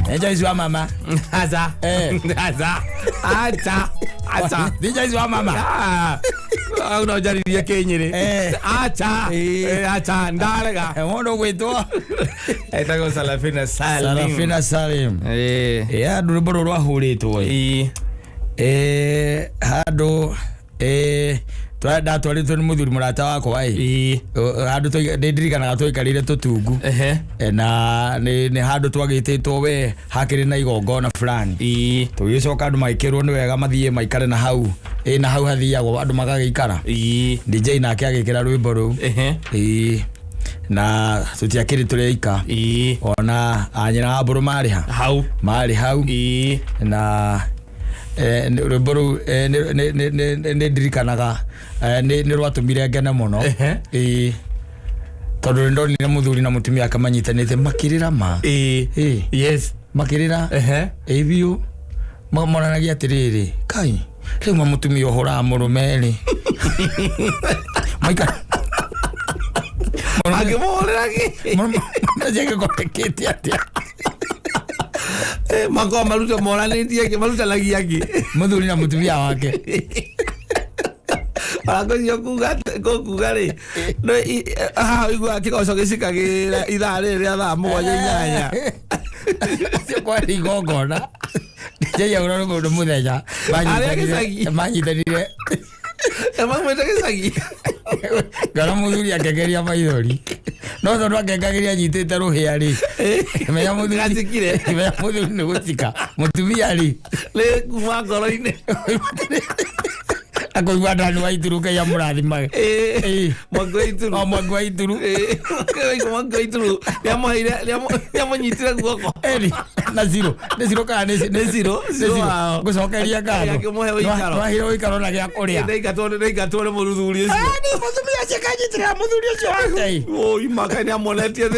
Eja isu mama. Aza. Acha. Deja isu mama. Una jari dia kenyere. Acha ndalega. Wono gwetwa. Etago Sarafina Salim. Ya nduriboro rwa huritwo. Hado twada twaritwo ni muthuri murata wakwa hadu ndirikanaga twikarire tutungu na ni hadu twagititwo we hakiri na igongona fulani tugicoka andu maikirwo ni wega mathie maikare na hau na hau hathiagwo andu magagikara DJ nake agikira rwimbo ru na tutiakiri tureika ona anyina aburu mari hau na rwimbo ne ndirikanaga ni rwatumire ngene muno tondu ndo ni muthuri na mutumia akamanyitanite makirira ma yes makirira biu monanagia atiriri kai riu mutumia uhura murumeri maika Mwana kokeketi atia mako maluta morality maluta lagi yake muthuri na mutumia wake Alakoyo kugare no igwa kikoso gicikagira ithare ria thaa mugwanja inyanya sio kwa rigogona jeya uroro mundu muthenya manyitanire mwete gicagi gara muthuri akegeria maithori no tondu akengagiria nyitite ruhia ri menya muthuri ni gutika mutumia ri le kuma ngoro-ini akoigua ndani wa ituruka ya murathima mwangu wa ituru niamunyitire guoko na zero kana ne zero gucokeria ngano wahire wikaro na gia kuria neigatware muthuri ucio mutumia cikanyitira muthuri ucio wake oi maka ni amonetie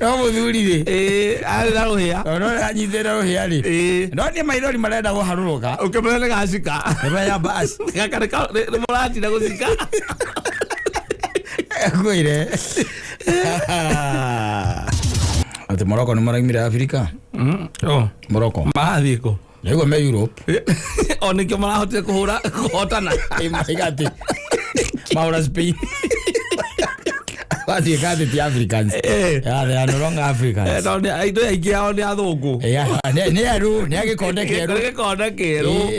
no muthuri ri ari na ruhia no anyitira ruhia ri no ni maithori marenda guharuruka ukimene gacika ya bas gakareka ni murati na gucika kwire ati Morocco ni maraimira Afrika Morocco mathiko lego me Europe onikyo marahotire kuhotana igati maura Spain Wati kati ti Africans. Ya they are no longer Africans. No I do igia ni athungu. Ni aru ni agikonde kieru.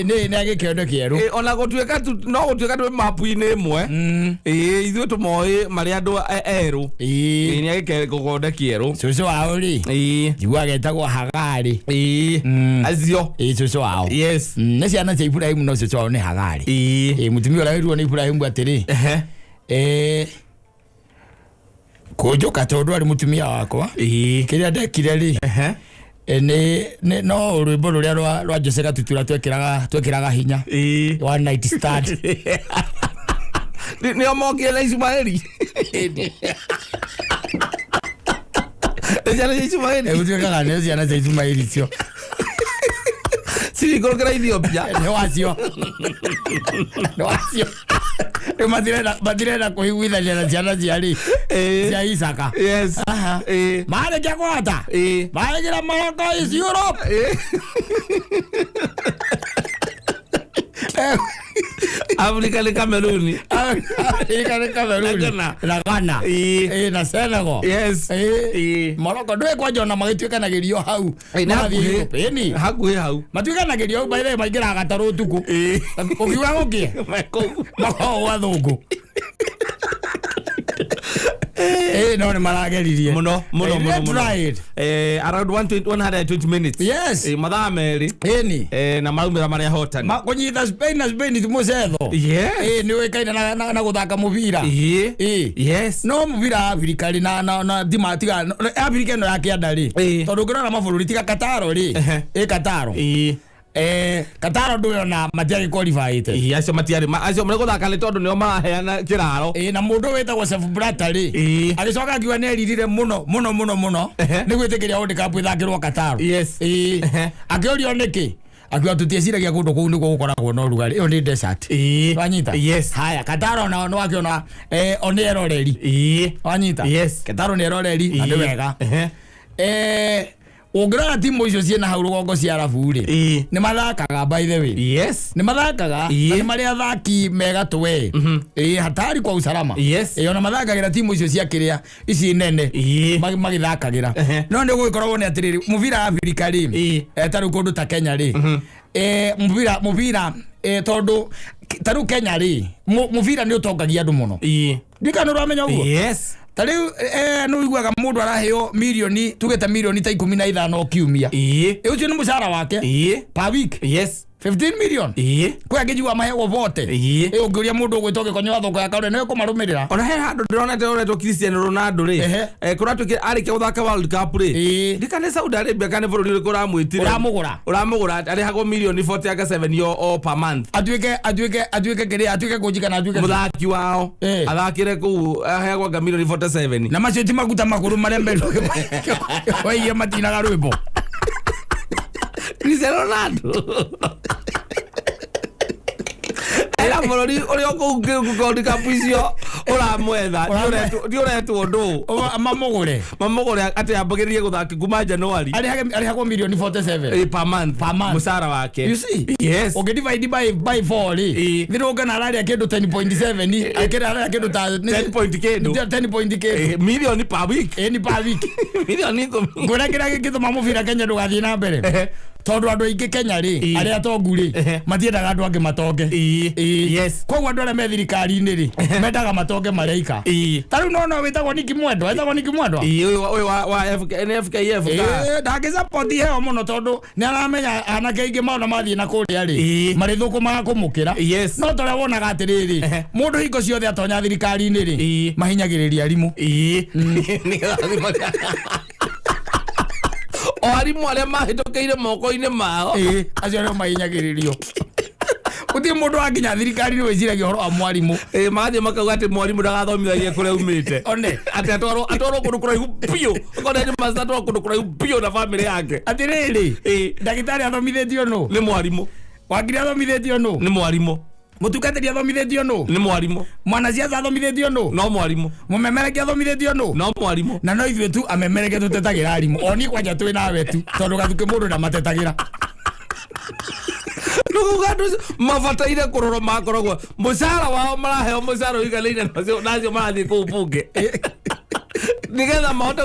Ni agikonde kieru. Ona gutuika no gutuika tu mapu-ini imwe. Ithuĩ tũmoĩ marĩ andũ erũ. Ni agikonde kieru. Cucu wao ri. Jigua getagwo Hagari. Acio. Cucu wao. Yes. Nĩ ciana cia Ibrahim no cucu wao ni Hagari. Mutumia ũrĩa wĩrwo nĩ Ibrahim atĩrĩ. Kujuka tondu ari mutumia wakwa kiria ndekire ri ni no rwimbo ruria rwa Jose Gatutura twekiraga hinya one night stand ni omokiele Ismaeli utwekaga nä ciana cia Ismaeli cio cirikårå Ethiopia nä wacio rä matirenda kå higuithania na ciana ciarä cia Isaka marä kia kwata marä gira Morocco is Europe Afrika ni Cameroon na Ghana na Senegal Morocco ndwe kwanja na magituikanagirio hau hakuhi hau matuikanagirio hau baire maingira gataru tuku ukiwa gukie mako wa thungu no ni marageririe muno around 120 minutes yes mathaa meri na maumira maria hotani kunyita Spain tumucetho ni wikaine na guthaka mubira yes no mubira Afrika ri na dimatiga Afrika no yake andari tondu ngirona mabũrũri tiga Qatar ri Qatar Qatar ndio na matiari qualified acio matiari acio mre guthaka ni tondu nio maraheana kiraro na mundu wetagwo Chef Blatter ri alicoka akiwa ne ririre muno ni gwitikiria World Cup ithakirwo Qatar yes akiorio niki akiwa tutieciragia kundu kuu niguo gukoragwo na urugari iyo ni desert wanyita yes haya Kataro na no akiona oni eroreri wanyita yes Kataro ni eroreri andu wega Ungiraga timu icio ciena hau rugongo cia Arabu ri ni mathakaga by the way yes ni mathakaga ni mari athaki mega twe hatari kwa usalama yes ona mathakagira timu icio cia kiria ici nene magithakagira no ndi gukoragwo ni atiriri muvira Afrika ri taru kundu ta Kenya ri muvira tondu taru Kenya ri muvira ni utongagia andu muno ndika no ramenya ugo yes tari no igwaga mundu araheo milioni tugeta milioni ta 15 kiumia ucio ni mushara wake per week yes 15 million kwa angijua mahego vote ungiria mundu gwitoke konyo thoko ya kaure no kumarumirira ona he handu ndirona teoretwo Cristiano Ronaldo ri kuratuke arike uthaka World Cup ri ndikane Saudi Arabia kane bururi uri kuramwitire uramugura ari hago milioni 40 aka 7 yo per month atuike kire atuike kujikana atuike muthaki wao athakire ku hegwa ga milioni 47 na macio ti maguta makuru maria mbendo waiye matinaga rwimbo Cristiano Ronaldo era morori ori okugikukondi kapuicio uramwetha ndioretwo ndu mamugure ati ambagiririe guthaki kuma January ari hago milioni 47 per month musara wake you see yes okay divide by 4 ri thiroga na rari akindu 10.7 akira rari akindu ta 10.k million per week ni per week million ngora kira githoma muvira Kenya ndugathie na mbere tondu andu aingi Kenya ri aria tongu ri matiendaga andu angi matonge yes kwa andu aria me thirikari ni ri mendaga matonge mareika tariu no witagwo Niki Mwendwa uyu wa FKF ndagi support heo muno tondu ni aramenya anake aingi maona mathie na kuria ri mari thuku magakumukira no tore wonaga atiriri mundu hingo ciothe atonya thirikari ni ri mahinyagiriria arimu arimu aria mahitukeire moko-ini mao acio no mahinyagiririo uti mundu anginya thirikari ni wiciragia horo wa mwarimu mathie makauga ati mwarimu ndagathomithagia kuria umite one ati atwarwo kundu kuraihu piu kone ni master atwarwo kundu kuraihu piu na family yake atiriri ndagitari athomithitio no ni mwarimu wangiri athomithitio no ni mwarimu mutungatiri athomithitio no ni mwarimu mwanaciaca athomithitio no mwarimu mumemereki athomithitio no mwarimu na no ithuĩ tu amemereke tutetagira arimu oni kwanja twi nawe tu tondu gathuke mundu na matetagira nugugandu mabataire kuroro makoragwo mucara wao maraheo mucara uiganaine nacio marathie kuu bunge nigetha mahote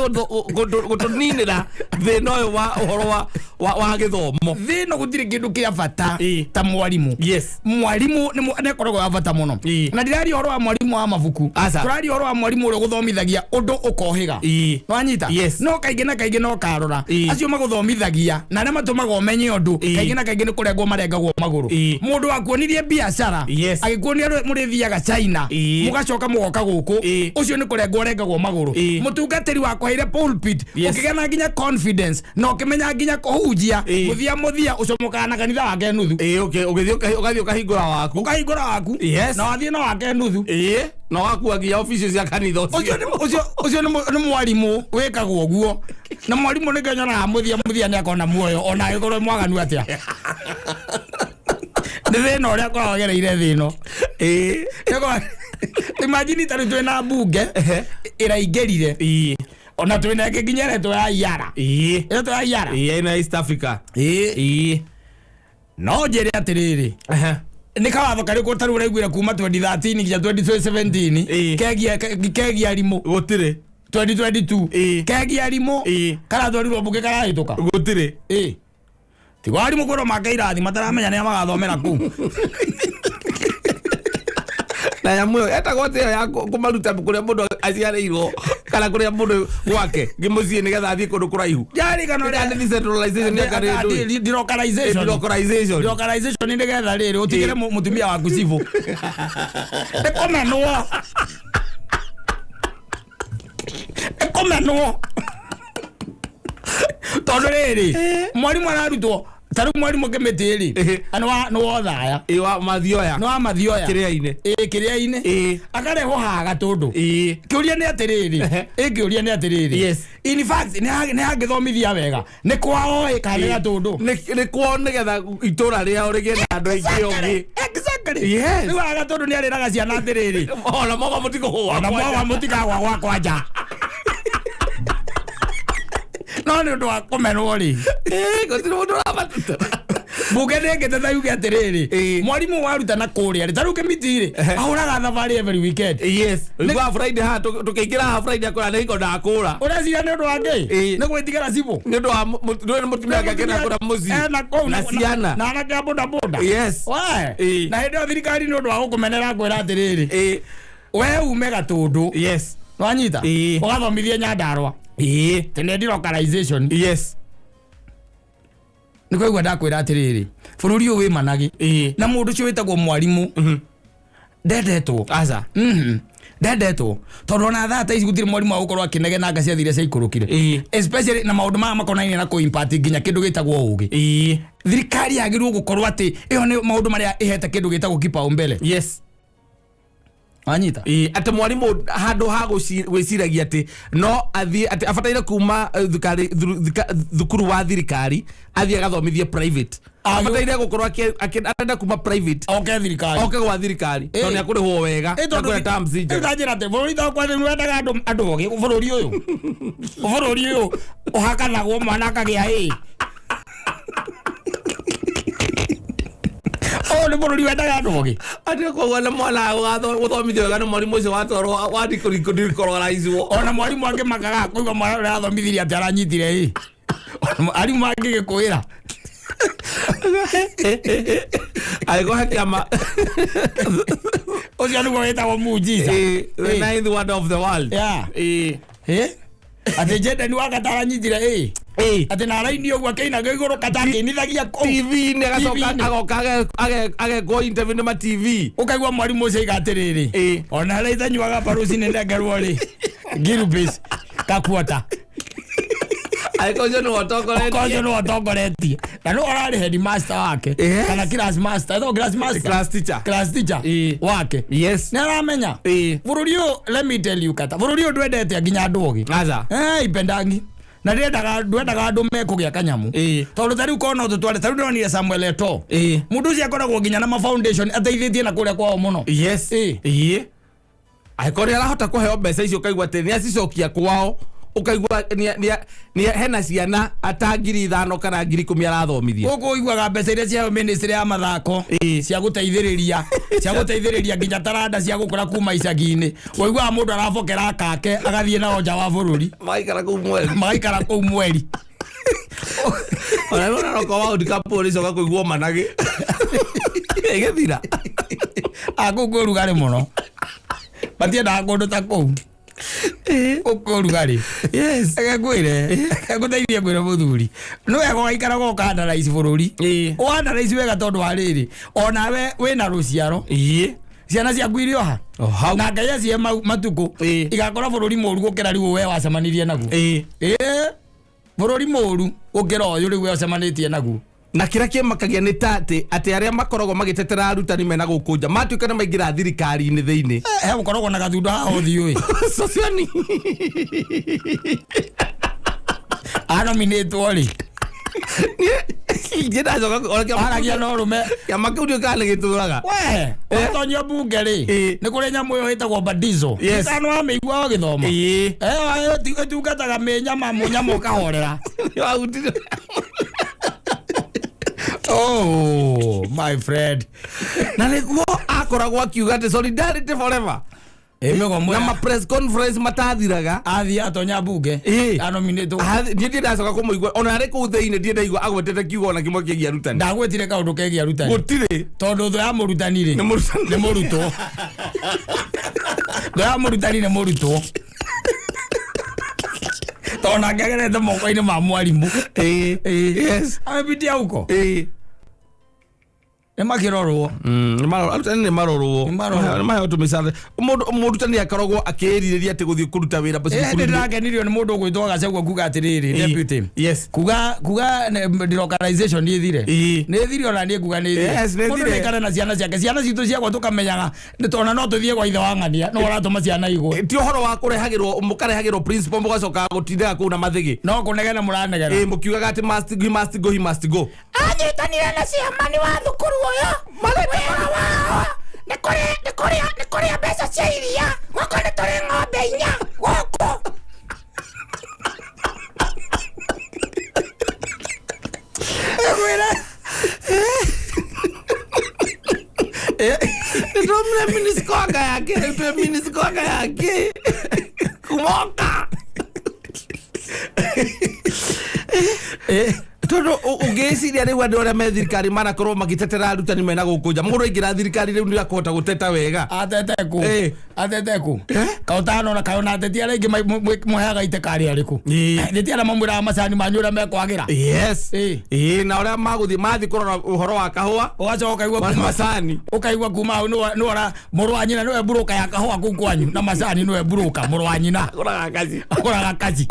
gutuninira thina uyu wa uhoro wa githomo thina gutiri kindu kia bata ta mwarimu yes mwarimu ni koragwo wa bata muno na ndirari uhoro wa mwarimu wa mabuku turari uhoro wa mwarimu uri guthomithagia undu ukohiga wanyita no kaingĩ no karora acio maguthomithagia na aria matumaga umenye undu kaingĩ ni kurengwo marengagwo maguru mundu wakuonirie biashara agikuonia murithiaga China mugacoka mugoka guku ucio ni kurengwo rengagwo maguru mutungatiri wakwa ire pulpit ukigena nginya confidence no kimenya nginya kuhunjia muthia ucomoka na kanitha wake nuthu ugathio kahingura waku na wathie na wake nuthu na waku nginya office cia kanitha ucio ni mwarimu wikagwo guo na mwarimu ni ngenyona muthia ni akona muoyo ona agikorwo mwaganu atia ni thina uria koragwo gereire thino imagine tari twina bunge iraingirire ona twina nginya reto ya Yara reto ya Yara ina East Africa no njere atiriri ni kawatho kari ko taru uraiguira kuma 2013 nginya 2017 kegia arimu gutire 2022 kegia arimu kara thori bunge kara hituka gutire tigwari mukoro makairathi mataramenya ni magathomera ku na yamuyo eta gote ya kumaruta kuria mundu aciareirwo kana kuria mundu gwake ngimucie nigetha athie kundu kuraihu jari kana decentralization ni kana delocalization ni nigetha riri utigire mutumia waku civu ekomenwo tondu riri mwarimu ararutwo taru mwarimu kemetiri no othaya wa mathioya no mathioya kiria-ine akareho haga tondu kiuria ni atiriri yes in fact ni agithomithia wega ni kwao kana tondu ni kwao nigetha itura ria rigie na andu aingi ongi exactly yes ni waga tondu ni ariraga ciana atiriri ona moga mutika gwa kwanja no ni ndo akomenwo ri gotire mundu ramatita buge ndengete thayuge atiriri mwarimu waruta na kuria ri taruke mitiri ahuraga thabari every weekend yes kwa friday ha tukiingira ha friday akora ni iko ndakura uracira ni ndo wange ni gwitigara cibo ni ndo mutumia ngakena akora muzi na ciana na anaka boda yes wa na hindo thirikari ni ndo agukumenera ngwira atiriri we ume gatundu yes wanyita ugathomithia Nyandarua tene localization yes niko igwa ndakwira atiriri bururi uyu wi managi na mundu cio witagwo mwarimu ndendetwo aza ndendetwo tondu na thata ici gutire mwarimu agukorwo akinege na ngacia thire ciaikurukire especially na maundu ma makonaine na ku impact nginya kindu gitagwo ugi thirikari yagirwo gukorwo ati iyo ni maundu maria ihete kindu gitagwo kipaumbele yes anyita ati mwarimu handu ha gwiciragia ati no athie ati afataire kuma thukuru wa thirikari athie agathomithie private afataire gukorwo akenda kuma private thirikari gwa thirikari to ni akurihwo wega na terms inje ndajira ati bururi tho kwa ni wendaga andu ogi bururi uyu uhakanagwo mwana akagia ni bururi wendaga andu ogi ati ko wala mwana uthomithio wega ni mwarimu ucio watoro wadikorogaraizwo ona mwarimu ange makaga kuigwa mwana urathomithirie ati aranyitire arimu ange gikwira aiko hakiama ucio niguo witagwo mujiza the ninth wonder of the world ati jenda ni wagataranyitire ati na raini ogwa keina iguru katakinithagia TV ne gacoka agekwo interview na TV ukaigwa mwarimu ucio igatiriri ona raitha nyuaga paruci ne ndengerwo ri girubis kakuota aikojo no otongoretie na no arari headmaster wake kana class master class teacher wake yes na ramenya bururi let me tell you kata bururi ndwendete nginya andu ogi aza ipendangi na ndwendaga andu mekugia kanyamu tondu tariu kona tutware tariu ndonire Samuel Eto mundu ucio akoragwo nginya na ma foundation ateithitie na kuria kwao muno yes aikori arahota kuheo mbeca icio kaigwa tene acicokia kwao ukaigwa ni hena ciana ata 5,000 kana 10,000 arathomithia guku igwaga mbeca iria cia ministry ya mathako cia guteithiriria nginya taranda cia gukura kuma icagi-ini waigwa mundu arabokera kake agathie na nja wa bururi magaikara kuu mweri ona no ko wa udikapo ico gakuigwo manage egethira akugu rugari muno batienda kundu ta kuu ukurugari yes agakwire aguteithia kwira muthuri no yego gaikara go kana rais bururi wana rais wega tondu wa riri ona we wina ruciaro ciana cia kwirio ha na ngai cie matuku igakora bururi moru gukira riu we wacemanirie naguo bururi moru gukira uyu riu we wacemanitie naguo na kira kimakagia ni ati aria makoragwo magitetera arutani mena gukunja matuika na maingira thirikari-ini thiini gukoragwo na gathunda ha uthiu sociani anominatwo ri njira coka aragia no rume ya makudio kana gituraga we tonyo bunge ri ni kuri nyamu yo itagwo badizo kana wa meigua wa githoma ayo tungataga menyama munyamo kahorera oh my friend na niguo akoragwo akiuga ati solidarity forever na ma press conference matathiraga athia atonya bunge anominatwo ndie ndacoka kumuigua ona ari ku thiini ndie ndaigua agwetete kiugo na kimwe kigia rutani ndagwetire kaundu kegia rutani gutire tondu tho ya murutani ri ni murutwo tho ya murutani ni murutwo tona ngegerete moko-ini ma mwarimu yes amepitia huko Nĩ makĩrorwo. Nĩ marorwo. Maheo tũmĩcara. Mũrutani akoragwo akĩĩrirĩria atĩ gũthiĩ kũruta wĩra cukuru. Ndĩrakenirio nĩ mũndũ ũgwĩtwo Gacagua kuga atĩrĩrĩ deputy. Yes. Kuga delocalization nĩ ĩthire. Nĩ ĩthire ona niĩ kuga nĩ ĩthire. Mũndũ nĩaikara na ciana ciake. Ciana citũ ciakwa tũkamenyaga tondũ no tũthiĩ gwa ithe wa ng'ania no ũratũma ciana igwe. Ti ũhoro wa mũkarehagĩrwo principal mũgacoka gũtindaga kũu na mathĩgĩ. No kũnegena mũranegera. Mũkiugaga atĩ he must go. Anyitanire na ciamani wa thukuru ũyũ. Wĩra wao nĩ kũrĩa mbeca cia iria. Gwakũ nĩ tũrĩ ng'ombe 4 gũkũ. Ndio miniskoga yake. Kumoka. Todo ugeciria riu andu aria me thirikari marakorwo magitetera arutani mena gukunja mundu aingira thirikari riu ni akota guteta wega ateteku kautano na kayona ateti aria ingi muheaga itekari ariku thiti aria mamwira macani manyu aria mekwagira yes na aria mathi kurora uhoro wa kahua ugacoka ukaigua macani ukaigua kuma au no ora muru wa nyina niwe buruka ya kahua ku kwanyu na macani niwe buruka muru wa nyina akuraga kazi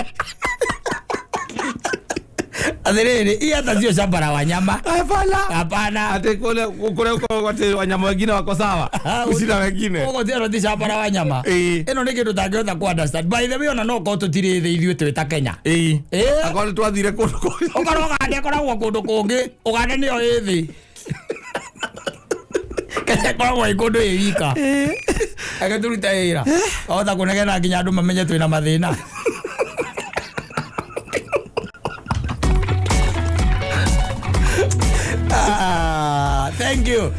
Adherere, iya tazio shambara wanyama. Hapana. Ate kule uko wanyama wengine wako sawa. Usina wengine. Uko tero ti shambara wanyama. Eno nĩ kĩndũ tangĩhota ku understand. By the way ona no ko tũtirĩ thĩ ithuĩ twĩta Kenya. Akore twathire kũndũ kũngĩ. Ũkarora Uganda ĩkoragwo kũndũ kũngĩ. Uganda nĩyo ĩ thĩ. Kenya ĩkoragwo ĩ kũndũ ĩ wika. Agĩtũruta wĩra. Ota kũnegena nginya andũ mamenye twĩna mathĩna. Thank you.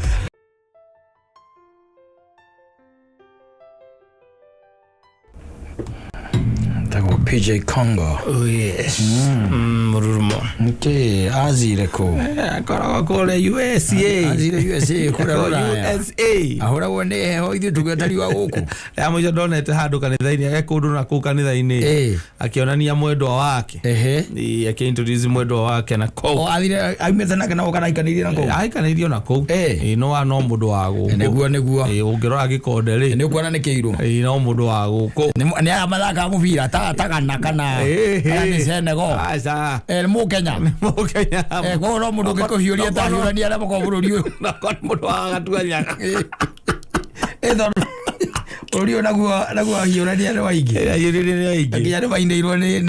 Tago PJ Congo. Oh yes. Mururumo. Okay, azire ko. Akora kole USA. Azire USA kora USA. Ahora wone ho ithu tugatari wa guku. Ya mwizo donete handu kanitha-ini agekundu na ku kanitha-ini. Akionania mwendwa wake. Akiintroduce mwendwa wake na ko. Athire aimete nake na ukanaikanirie na ko. Aikanirio na ko. No no mundu wa guku. Neguo. Ungirora gikonde ri. Ni kuona ni kiiru. No mundu wa guku. Ni amathaka mubira tagana kana. Ni Senegal. Aca. Mu Kenya. Ko no mundu ngikuhiuria ta hiurania ala mako bururi uyu. Na ko mundu wa gatuanyaga. Orio naguo hiurania ni waingi. Hiurania ni waingi. Nginya ni maindeirwo ni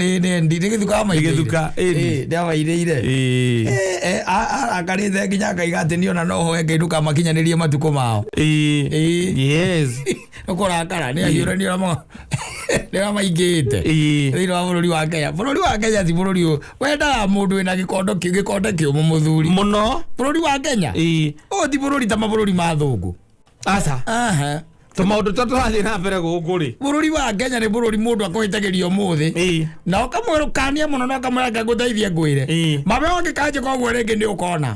ndigithuka maingi. Ndigithuka. Ndia waireire. Akarite nginya kaiga ati ni ona no hoe ngiruka makinyanirie matuko mao. Yes. Ukorakara ni hiurania mo. Nĩwa maingĩte thĩinĩ wa bũrũri wa Kenya. Bũrũri wa Kenya ti bũrũri ũyũ wendaga mũndũ wĩna gĩkondo kĩũmũ mũthuri mũno. Bũrũri wa Kenya ũyũ ti bũrũri ta mabũrũri ma thũngũ. Aca tũmaũndũ tũtũ tũrathiĩ na mbere gũkũ rĩ. Bũrũri wa Kenya nĩ bũrũri mũndũ akũhĩtagĩria ũmũthĩ na ũkamwĩrũkania mũno na ũkamwĩra ngũteithie ngwĩre mabe ũngĩkanjĩka ũguo rĩngĩ nĩ ũkona.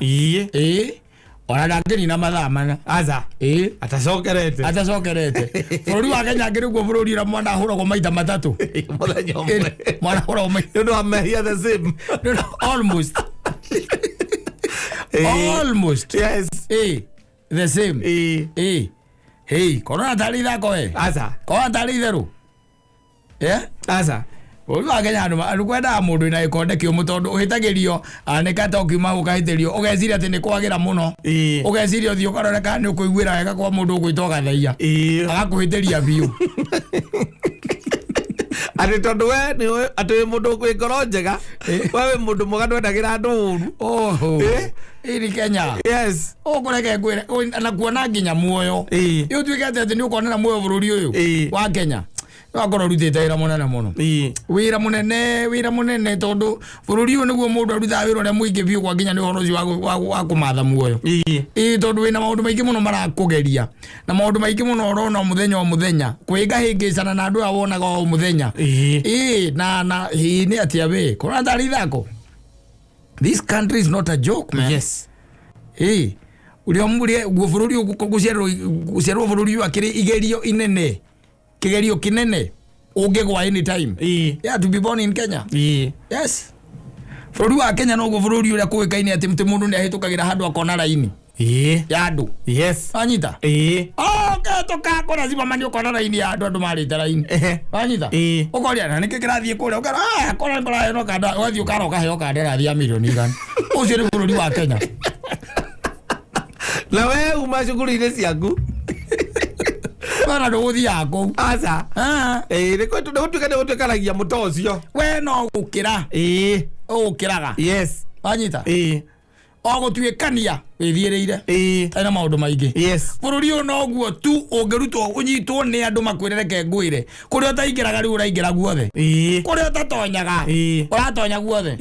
Ona ndangĩni na mathaa mana. Aca atacokerete bũrũri wa Kenya ngĩrĩguo bũrũri ũrĩa mwana ahũragwo maita matatũ mũthenya ũmwe. Mwana ahũragwo maita nĩ ũndũ wa mehia the same. Almost. Yes. The same. Korona tari ithako we. Aca Korona tari itherũ. Aca Bũrũri wa Kenya andũ kwendaga mũndũ wĩna gĩkonde kĩũmũ tondũ ũhĩtagĩrio anĩkata ũkiuma ũkahĩtĩrio ũgeciria atĩ nĩ kwagĩra mũno ũgeciria ũthiĩ ũkarore kana nĩ ũkũiguĩra wega kwa mũndũ ũgwĩtwo Gathaia agakũhĩtĩria biũ atĩ tondũ we nĩ atĩ wĩ mũndũ kwĩ ngoro njega we wĩ mũndũ mwega ndwendagĩra andũ ũru. Iri Kenya. Yes. Ũkũreke ngwĩre na kuona nginya muoyo ũtuĩke atĩ nĩ ũkonera muoyo bũrũri ũyũ wa Kenya. Wakorwo rutĩte wĩra mũnene mũno. Wĩra mũnene tondũ bũrũri ũyũ nĩguo mũndũ arutaga wĩra ũrĩa mũingĩ biũ kwa nginya nĩ ũhoro ũcio wa kũmatha muoyo. Tondũ wĩna maũndũ maingĩ mũno marakũgeria na maũndũ maingĩ mũno ũrona o mũthenya kwĩngahĩngĩcana na andũ aya wonaga o mũthenya. Na nĩ atĩa we korona tarĩ ithako. This country is not a joke, man. Yes. Ũrĩa bũrũri gũciarwo bũrũri ũyũ akĩrĩ igerio inene. Kigerio kinene ungegwa anytime. Yeah, to be born in Kenya. Yes. Bũrũri wa Kenya no bũrũri ũrĩa kũĩkaine atĩ mũndũ nĩ ahĩtũkagĩra handũ akona raini. ya andu wanyita toka kora ziba mani ukona raini ya andu marite raini wanyita ukoria na niki kirathie kuria ukara kora mbara no kada wathi ukara ukaheo kada rathia milioni igana ucio ni bururi wa Kenya na we umashuguri-ini ciaku bana nduguthi yako aca niko tutukane gutukanagia muto ucio we no gukira ukiraga wanyita o gutuikania withiiriire taina maundu maingi bururi uyu no guo tu ungirutwo unyitwo ni andu makwirereke ngwire kuria utaingiraga riu uraingira guothe kuria utatonyaga uratonya guothe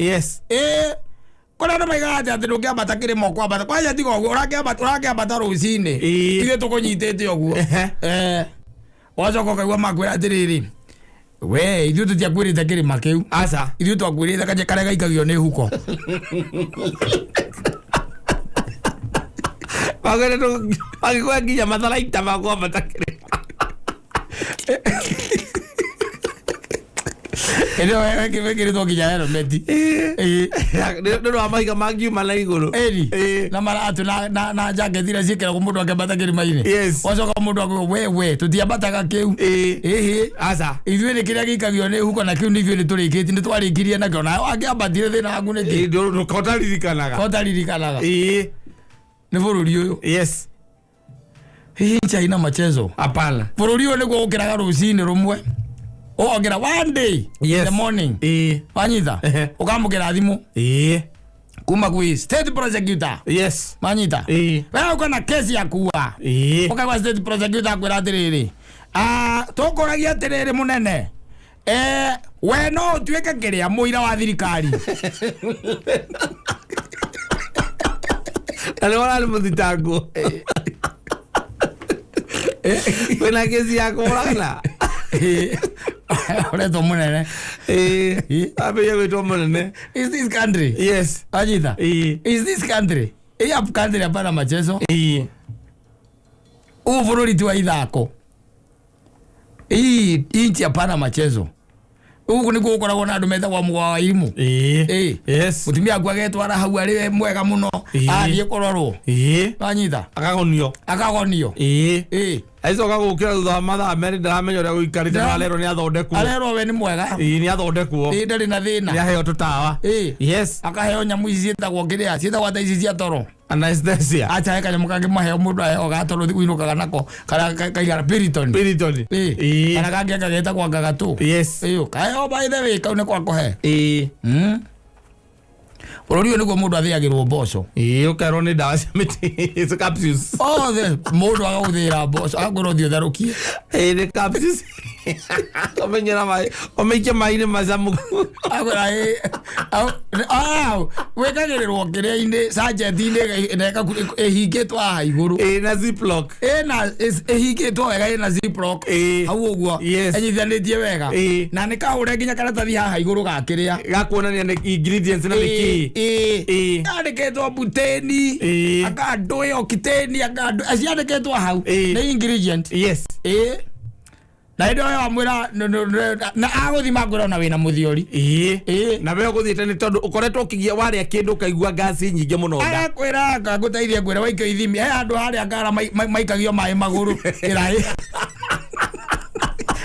kuria andu maigaga ati ndungiambata kirimo kwambata kwaja tiga uguo urakiambata rucini ithuĩ tukunyitĩte ũguo wacoka ũkaigua makwĩra atĩrĩrĩ we ithuĩ tũtiakwĩrĩte kĩrĩma kĩu aca ithuĩ twakwĩrĩte kanje karĩa gaikagio nĩ huko magĩkũhe nginya matharaita ma kwambata kĩrĩma eno wekiritwo nginya helmeti nĩ wa mahiga mangiuma na igũrũ na maratu na jacket iria ciĩkĩragwo mũndũ akĩambata kĩrĩma-inĩ wacoka mũndũ akauga we tũtiambataga kĩu aca ithuĩ nĩ kĩrĩa gĩikagio nĩ huko na kĩu nĩ ithuĩ nĩ tũrĩkĩtie nĩ twarĩkirie nakĩo nawe angĩambatire thĩna waku nĩkĩ kotaririkanaga nĩ bũrũri ũyũ hihi nchi haina machezo hapana bũrũri ũyũ nĩguo ũkĩraga rũcinĩ rũmwe ogera one day in the morning wanyita ukamukira thimu kuma gwi state prosecutor manyita wewe uko na kesi ya kuwa ukaigwa state prosecutor akwira atiriri tukuragia atiriri munene we no utuike kiria muira wa thirikari ale wala ni muthitango wena kesi ya kurana Ore to munene abe yewe to munene is this country ajita is this country up country hapana machezo bururi tu ithako inchi hapana machezo ugu ni gukoragwo na andu metagwa mugwa wa imu mutumia aku agetwara hau ari mwega muno athie kurorwo anyita akagonio aicoka gukira thutha wa mathaa meri ndaramenya uria guikarite arerwo ni athondekwo we ni mwega ni athondekwo ndari na thina ni aheo tutawa akaheo nyamu ici cietagwo kiria cietagwo ta ici cia toro anesthesia acha kanyamu kangi maheo mundu aheo gatoro thiuinukaga nako kana kaigara piriton kana kangi kagetagwo ngagatu kaheo by the way kau ni kwa kuhe bururi uyu niguo mundu athiagirwo mboco ukerwo ni ndawa cia mĩtĩ capsules mundu agaguthira mboco agorwo thio tharukie ni capsules omenyera mai omeikia mai-inĩ macamu agora wekagirirwo kiria-inĩ sachet-inĩ na ĩhingĩtwo haha igũrũ na ziplock na ĩhingĩtwo wega ĩna ziplock hau ũguo enyitithanĩtie wega na nĩ kahũre nginya karatathi haha igũrũ ga kĩrĩa gakuonania nĩ ingredients na nĩkĩ andĩkĩtwo buteni akandũ ĩyo kiteni akandũ ciandĩkĩtwo hau nĩ ingredient na indo yo amwira na aguthima ngwira na wina muthiori na we guthiite ni tondu ukoretwo ukigia waria kindu kaigua gasi nyingi muno nda kwira ngaguteithia ngwira waikio ithimi andu haria ngara maikagio mai maguru kirai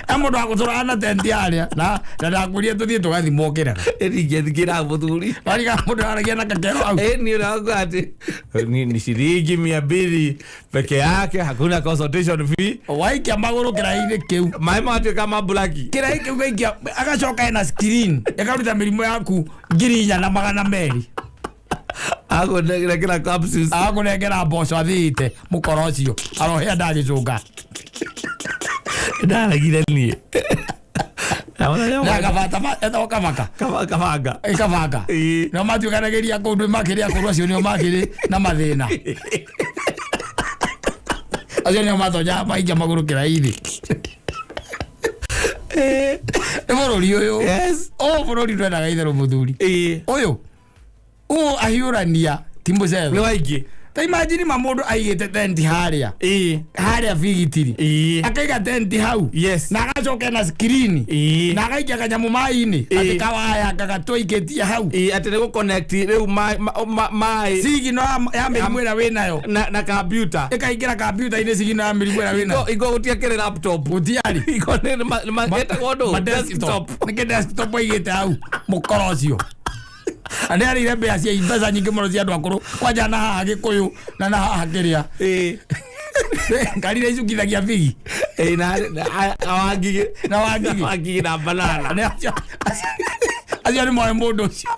amundu agutura na tendi aria na ndakuria tuthie tugathimo kiraga ringethikira muthuri bariga mundu aragia na kakero au ni ragu ati ni shilingi 200 peke yake hakuna consultation fee waikia maguru kirai-ini kiu mai matuika ma black kirai kiu gaikia agacoka ena screen yakaruta mirimo yaku 4,200 agunengera capsules agunengera mboco athite mukoro ucio arohia ndagicunga ndaragire nie na kavata eto kavaka kavanga no matuikanagiria kundu makiria kuru acio nio makiri na mathina acio nio matonya maikia maguru kirai-ini bururi uyu bururi ndwendaga itherũ muthuri uyu ahiũrania ti mũcetho ni waingi ta imagine mamundu aigite tent haria haria Vigitiri akaiga tent hau na agacoka na screen na agaikia kanyamu mai-ini ati kawaya gagatwikitie hau ati nigu connect riu mai sigino ya mirimu ira winayo na computer ikaingira computer-ini sigino ya mirimu ira winayo igo gutia kire laptop gutiari igo ni mageta godo desktop nike desktop aigite hau mukorocio ane ari rebe asia imbaza nyingi muno cia andu akuru kwanja na haha Gikuyu na na haha kiria kalire icukithagia Vigi na wangigi na banana acio ni moe mundu ucio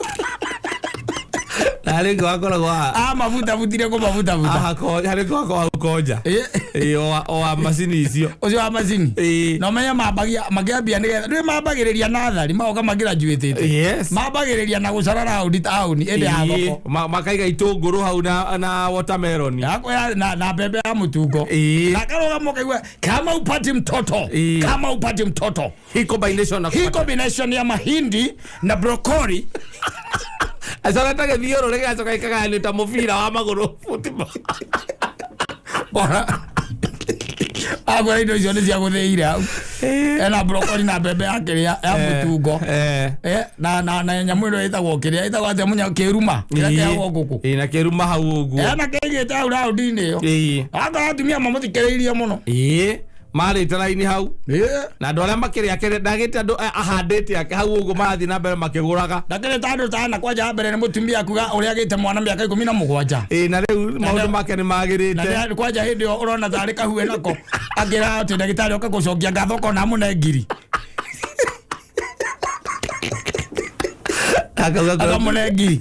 na ringo akoragwo mabuta butire ko mabuta hari ko koja o macini icio ucio wa macini no menya magiambia nĩ mambagĩrĩria nathari magoka magraduate mambagĩrĩria na gũcara round town ende ya thoko makaiga itũngũrũ hau na watermelon na mbembe ya mũtungo na karũgamo kaigua kama upati mtoto hii combination ya mahindi na broccoli Asora tage thioro rege acoka ikaga ta mubira wa maguru football. Bora. Agora indo icio nĩ cia gũthĩire hau. Ena broccoli na mbembe ya kĩrĩa ya mũtungo. Na nyamũ ĩno ĩtagwo kĩrĩa ĩtagwo atĩa munya kĩruma. Kĩrĩa kĩagwo ngũkũ. Na kĩruma hau ũguo. Na kĩigĩte hau round-inĩ ĩyo. Anga atumia mamũthikĩrĩirie mũno. Mari taraini hau na andu aria makiria kire ndagite andu ahandite yake hau ugo marathi na mbere makiguraga ndakire tandu tana kwanja mbere ni mutumia akuga uri agite mwana miaka 17 na riu maundu make ni magirite na kwanja hindi yo urona thari kahue nako agira ati ndagitari oka gucokia gathoko na mune ngiri aga munegi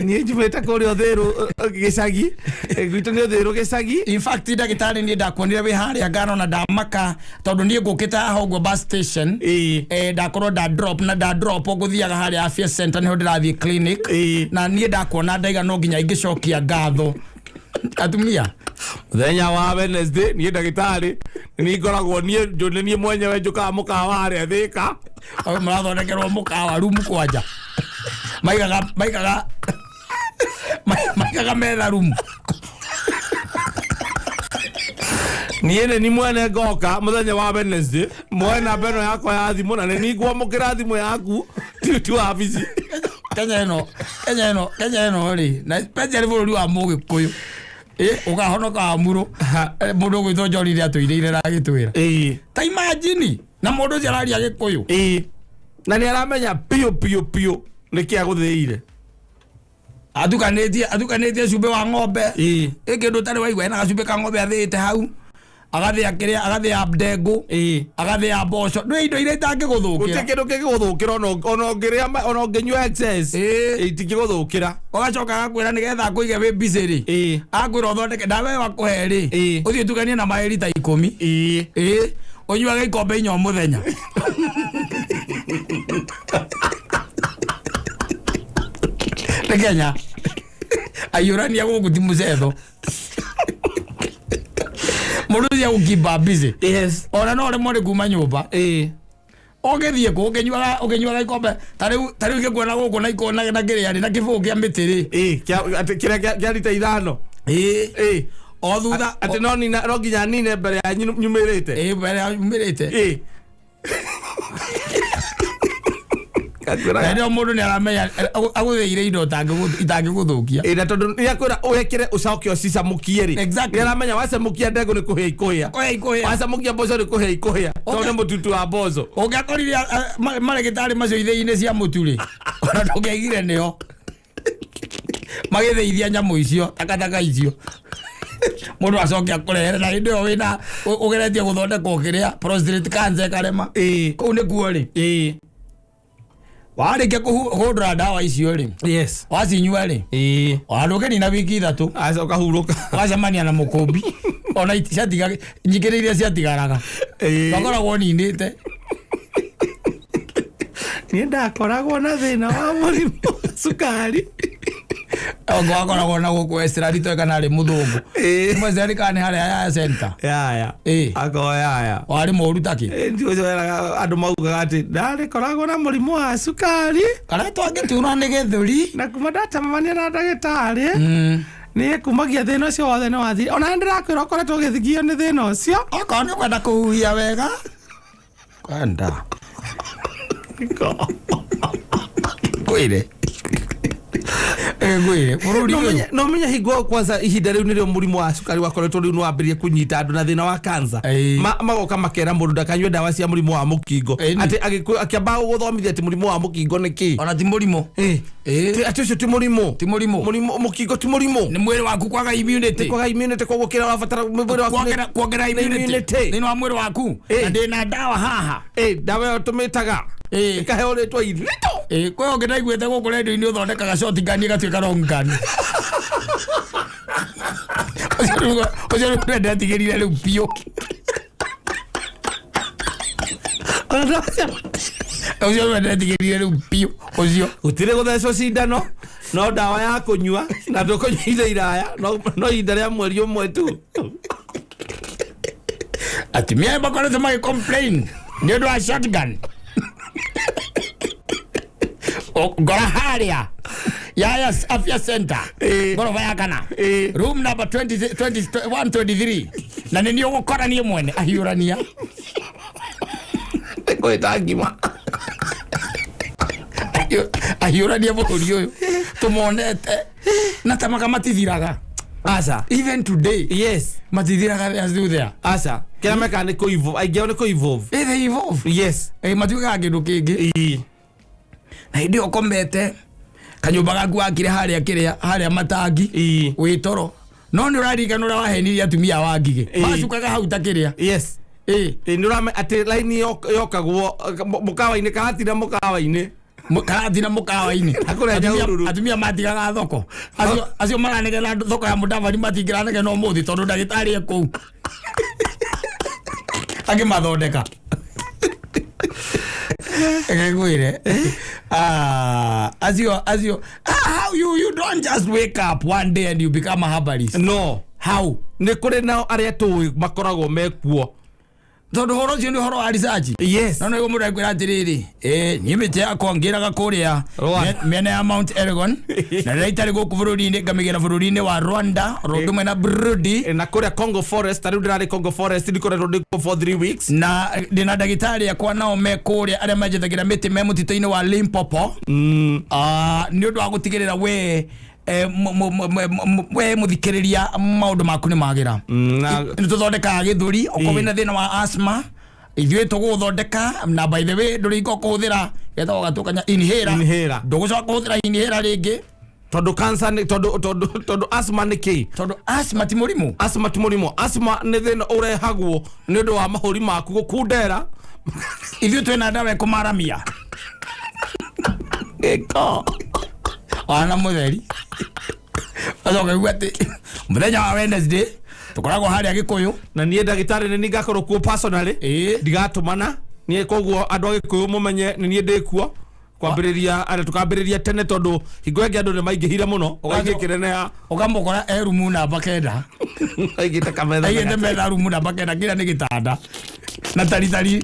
ni njumeta kuri othiru gicagi gwitu ni othiru gicagi in fact ndagitari ni ndakuonire wi haria ngano na ndamaka tondu ni ngukita haugwo bus station ndakorwo da drop nguthiaga haria afya center ni ho ndirathie clinic na ni ndakuona ndaiga no nginya ingicokia ngatho atumia muthenya wa Wednesday ni ndagitari ni ngoragwo ni mwenyewe njukaga mukawa haria Thika marathondekerwo mukawa room kwanja maigaga metha room niene ni mwene ngoka muthenya wa Wednesday mwena beno yakwa ya thimu na ni ngwamukira thimu yaku tu wabici Kenya ino ri na especially bururi wa Mugikuyu ugahonoka amuro mundu gwitho njorire atuireire ragitwira ta imagine na mundu jararia Gikuyu na ni aramenya pio niki aguthiire atukanetie cumbe wa ng'ombe ikindu tari waigua na gacumbe ka ng'ombe athite hau agathia kiria agathia ndengu agathia mboco ndu indo ire itangiguthukira uti kindu kigiguthukira ono ngiria ono nginywa excess itingiguthukira ugacoka agakwira nigetha kuige wi busy ri akwira uthondeke ndawe wa kuhe ri uthie tukanie na mai lita 10 unyuaga ikombe inya muthenya Kenya ayurania guku ti mucetho mundu cia gukiba busy ona no re mori kuma nyumba ogethie ku ukinyuaga ikombe tariu gikuona guku na ikona na ngiriani na kibu kia mitiri kira kia lita 5 o thutha ati no nginya nine mbere ya nyumirite mbere ya nyumirite Ndio mundu ni aramenya aguthiire indo itangiguthukia na tondu ni akwira uwekire ucoke ucicamukie ri exactly ni aramenya wacamukia ndengu ni kuhia ikuhia wacamukia mboco ni kuhia ikuhia tondu mututu wa mboco ungiakorire marigitari macio ithei-ini cia mutu ri ona ndungiaigire nio magithithia nyamu icio takataka icio mundu acoke akurehere na indo wina ugeretie guthondeka kiria prostate cancer karema kuu ni kuo ri warike kuhudura dawa icio ri wacinyua ri waruke na wiki 3 acoka huruka wacemania na mukumbi ona ciatiga njikiriire ciatigaraga bakoragwo ninite ni ndakoragwo na thina wa murimu sukari akoragwo na gukwesera rito kana ri muthungu mwezeri kana haria ya center akoya wari moru taki ndio andu maugaga ati ndarikoragwo na murimu wa sukari kana twangitura ni githuri na kuma ndatamania na ndagitari Nĩ kumagia thĩna ũcio wothe nĩ wathire. Ona ndĩrakwĩra ũkoretwo ũgĩthigio nĩ thĩna ũcio. Okorwo nĩ kwenda kũhuhia wega. Kwenda. Kwĩre. No menya hingo kwanza ihinda rĩu nĩrĩo mũrimũ wa cukari wakoretwo rĩu nĩwambĩrĩrie kũnyita andũ na thĩna wa kansa. Magoka makera mũndũ ndakanyue ndawa cia mũrimũ wa mũkingo. Atĩ akĩamba gũthomithia atĩ mũrimũ wa mũkingo nĩ kĩ? Ona ti mũrimũ. Atĩ ũcio ti mũrimũ. Ti mũrimũ. Mũkingo ti mũrimũ. Nĩ mwĩrĩ waku kwaga immunity. Kwaga immunity koguo kĩrĩa ũrabatara mwĩrĩ waku kuongerera immunity thĩinĩ wa mwĩrĩ waku. Na ndĩna ndawa haha. Ndawa ĩyo tũmĩtaga. Ĩkaheo rĩtwa irito. Kwĩ ũngĩ ndaiguĩte gũkũ redio-inĩ ũthondekaga shotgun ĩgatuĩka long gun. Ũcio rĩu ndetigĩrire rĩu biũ. Ũcio rĩu ndetigĩrire rĩu biũ. Ũcio gũtirĩ gũthecwo cindano no ndawa ya kũnyua na ndũkũnyua ihinda iraya no ihinda rĩa mweri ũmwe tu. Atumia makoretwo magĩcomplain nĩ ũndũ wa shotgun. Ngora haria ya afya center ngorofa ya kana room number 123 na nĩ niĩ ũgũkora niĩ mwene ahiũrania kwĩta ngima ahiũrania bũrũri ũyũ tũmonete na tamaka matithiraga. Asa even today yes matithiraga they are still there. Asa kĩrĩa meka nĩ kũ-evolve aingĩ nĩ kũ-evolve. They evolve. Yes matuĩkaga kĩndũ kĩngĩ. Na hĩndĩ ĩyo komete kanyũmba gaku wakire harĩa matangi wĩ toro no nĩ ũraririkana ũrĩa wahenirie atumia wa Ngigĩ macukaga hau ta kĩrĩa. Yes nĩ ũrame atĩ laini yokagwo mũkawa-inĩ karatina mũkawa-inĩ atumia matigaga thoko acio maranegena thoko ya Mũdavadi matingĩranegena ũmũthĩ tondũ ndagĩtarĩ kũu akĩmathondeka. Egwire as you how you don't just wake up one day and you become a herbalist. No how nĩ kũrĩ nao arĩa tũĩ makoragwo mekuo tondũ horo ũcio nĩ horo wa research. Yes no nĩguo mũndũ akwĩra atĩrĩrĩ niĩ mĩtĩ yakwa ngĩraga kũrĩa mĩena ya Mount Elgon na rĩrĩa itarĩ gũkũ bũrũri-inĩ ngamĩgĩra bũrũri-inĩ wa Rwanda rũndũ mwena Burundi na kũrĩa Congo Forest tarĩu ndĩrarĩ Congo Forest ndikoretwo ndĩkuo for 3 weeks na ndĩna ndagĩtarĩ akwa nao me kũrĩa arĩa manjethagĩra mĩtĩ me mũtitũ-inĩ wa Limpopo nĩ ũndũ wa gũtigĩrĩra we mũthikĩrĩria maũndũ maku nĩ magĩra. Nĩ tũthondekaga gĩthũri okorwo wĩna thĩna wa asthma ithuĩ tũgũthondeka na by the way ndũrĩko kũhũthĩra getagwo gatũkanya inhaler ndũgũcoka kũhũthĩra inhaler rĩngĩ tondũ cancer tondũ asthma nĩ kĩ? Tondũ asthma ti mũrimũ. Asthma nĩ thĩna ũrehagwo nĩ ũndũ wa mahũri maku gũkundera. Ithuĩ twĩna ndawa ĩkũmaramia gĩko wana mũtheri acoka igua atĩ mũthenya wa Wednesday tũkoragwo harĩa Gĩkũyũ na niĩ ndagĩtarĩ nĩ ngakorwo kuo personally ndigatũmana niĩ koguo andũ a Gĩkũyũ mũmenye nĩ niĩ ndĩkuo tukambĩrĩria tene tondũ hingo ĩngĩ andũ nĩ maingĩhire mũno ũgagĩkĩneneha ũkamũkora rumu namba 9 aigĩte metha rumu namba 9 kĩrĩa nĩ gĩtanda na taritari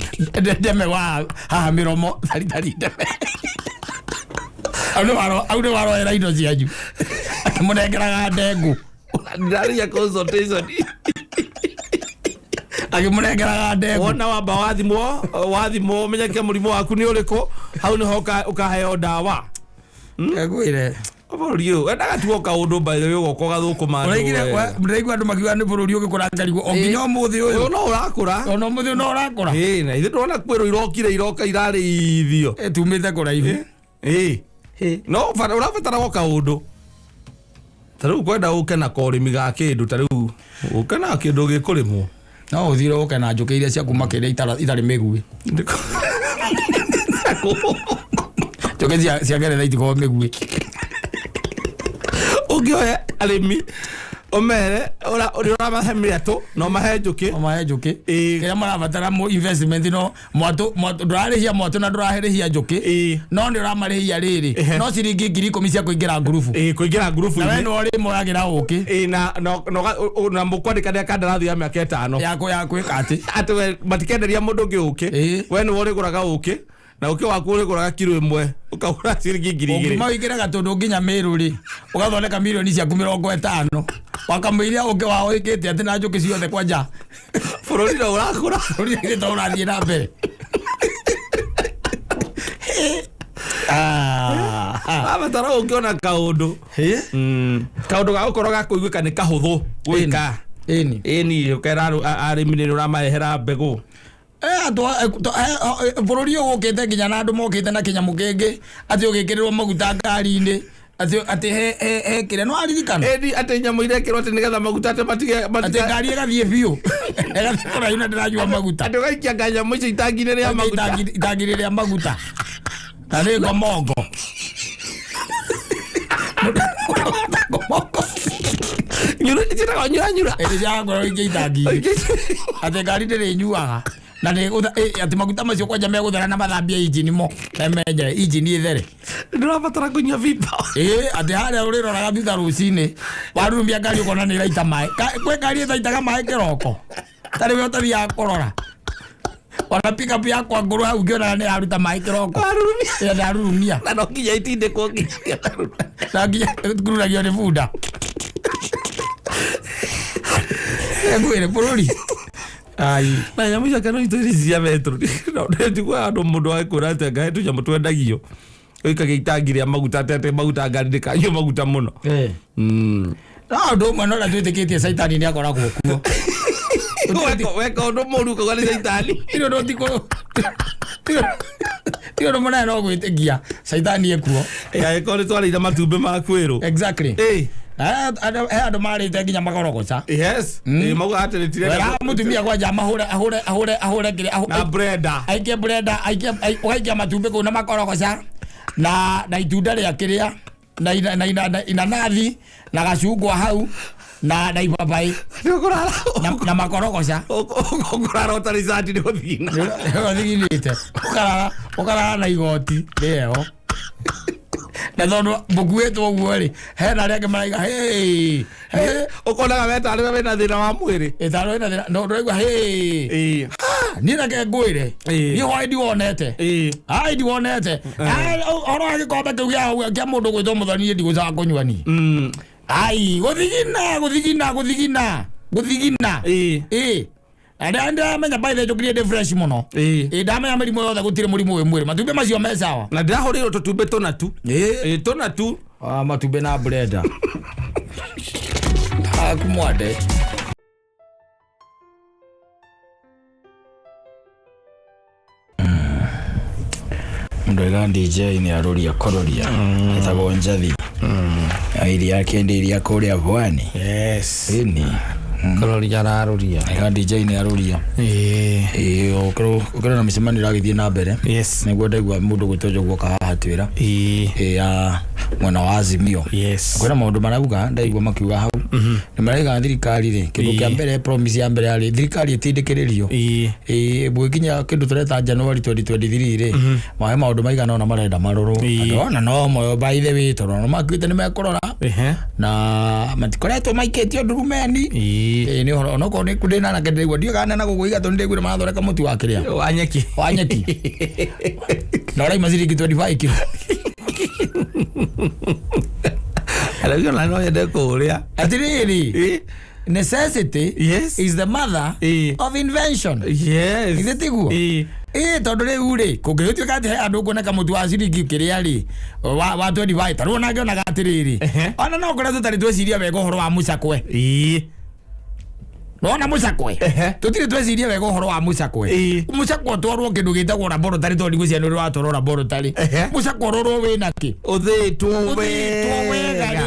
ndeme wa haha mĩromo taritari ndeme au nĩ waroera indo cianyu akĩmũnengeraga ndengũ ndarĩya consultation akĩmũnengeraga ndengũ wona wamba wathimwo menyeke mũrimũ waku nĩ ũrĩkũ hau nĩho ũkaheo ndawa. Egwire bũrũri ũyũ endaga tuo kaũndũ by the way ũgoka ũgathũkũma ndĩraigua andũ makiuga nĩ bũrũri ũgĩkũra ngarigwo o nginya ũmũthĩ ũyũ no ũrakũra ona ũmũthĩ no ũrakũra na ithuĩ ndona kwĩrwo iroka irarĩithio tumĩte kũraihu no ũrabatara o kaũndũ tarĩu kwenda ũke na korĩmi ga kĩndũ tarĩu ũke na kĩndũ gĩkũrĩmwo no ũthire ũke na njũkĩ iria ciaku makĩrĩa itarĩ mĩguĩ njũkĩ cia Ngeretha itikoragwo mĩguĩ ũngĩoya arĩmi omere ũramahe mĩatũ no mahe njũkĩ kĩrĩa marabatara investment no ndũrarĩhia mwatũ na ndũrarĩhia njũkĩ no nĩ ũramarĩhia rĩrĩ no ciringi 10,000 cia kũingĩra ngurubu na we nĩ ũrĩmoyagĩra ũkĩ na mũkwandĩkanĩra kandarathi ya mĩaka 5 yakwĩka atĩ we matikenderia mũndũ ũngĩ ũkĩ we nĩ ũrĩgũraga ũkĩ na uke wakure kuraga kilo imwe ukagura ciringi 2000 ukimawikira gatundu nginya miru ri ugathondeka milioni cia 50 wakamwiria uke wao ikite ati na njuki ciothe kwanja bururi ndo urakura bururi ndo urathie na mbere abatara ukiona kaundu kaundu ga ukoro ga kuiguika ni kahuthu gwika eni ukera arimi ni uramahera mbegu bururi ugukite nginya na andu mokite na kinyamu kingi ati ugikirirwo maguta ngari-ini ati he kire no aririkana edi ati nyamu irekirwo ati nigetha maguta ati matige ati ngari igathie biu egathikora yuna ndirajua maguta ati ugaikia kanyamu icio itangi-ini ria maguta itangi-ini ria maguta tani ngomongo nyura ejagoro igitangi ati ngari ndirinyuaga na ne ati maguta macio kwanja meguthera na mathambia injini mo emenje injini ithere ndirabatara kunya vipa ati haria uriroraga thutha rucini warurumia ngari ukona ni iraita mai kwe ngari itaitaga mai kiroko tari we utathia kurora wana pick up yakwa nguru hau ngiona ni aruta mai kiroko warurumia ndarurumia na no nginya itinde ko nginya na nginya ngururagio ni bunda ngwire bururi ai na nyamu cia kano ituria metro no ndigwa andu mundu aikura ati ngai tu nyamu twendagio oikage itangi ria maguta tete maguta ngari ndikanyo maguta muno no ndo mwana la twitikitie saitani ni akoragwo kuo weka undu muru ko gari saitani ino ndo tiko ino ndo mwana no gwitigia saitani ekuo ko ni twari ira matumbe ma kwiru exactly ando marite nginya magorogoca yes magu ateretire wera mutumia kwanja ahure kire na brenda aikie brenda aikie matumbe kuna magorogoca na itunda ria kiria na inanathi na gacungwa hau na ipapai na makorogoca ukurara utari zati ni guthina uthinite ukarara na igoti rĩeho na tondu mbukuitwo guo ri hena aria angi maraiga ukonaga wetari wena thina wa mwiri itaro wena thina no ndiraigua ni reke ngwire ni hoi ndiwonete ai ndiwonete oro agikombe kiu gia mundu gwitwo muthoni ndigũcaga kũnyua ni ai guthigina Anda menya by the way de fresh muno ndamenya mĩrimũ yothe gũtirĩ mũrimũ wĩ mwĩrĩ matumbĩ macio me sawa na ndĩrahũrĩirwo tũtumbĩ tũna tu tũna tu matumbĩ na brenda kumwande mundu ega DJ ni aroria kororia etagwo Njathi iria yake ndi iria kũrĩa Pwani ni kororia na aroria ega DJ ni aroria ukero na micemani ragithie na mbere niguo ndaigua mundu gwĩtwo guoka haha twĩra ya mwena wa Azimio kwĩna maũndũ marauga ndaigua makiuga hau nĩ maraiga thirikari rĩ kĩndũ kĩa mbere promise ya mbere yarĩ thirikari ĩtindĩkĩrĩrio bũgĩkinya kĩndũ tũreta January 2023 rĩ mahe maũndũ maigana ona marenda marũrũ ona no moyo by the way tondũ no makuĩte nĩ mekũrora na matikoretwo maikĩtio ndurumeni ni horo no ko ni kudena na kĩndĩgua ndigana na gũgũiga tondũ ndĩgwire marathoreka mũtu wa kĩrĩa wa nyeki na ũraima ciringi 25 kilo alagio na no yende kũrĩa atiriri necessity is the mother of invention ithetiguo tondu riu ri kungĩtuĩka atĩ he andũ kuoneka mũtu wa ciringi kĩrĩa ri wa 25 tarũ ona ngĩonaga atiriri ona no kũrĩa tũtarĩ tweciria wega ũhoro wa mũcakwe Nona mucakwe tutire tweciria wega uhoro wa mucakwe mucakwe twarwo kindu gitagwo laboratory to ndigucia ni wa toro laboratory mucakwe roro wina ki uthitwo wega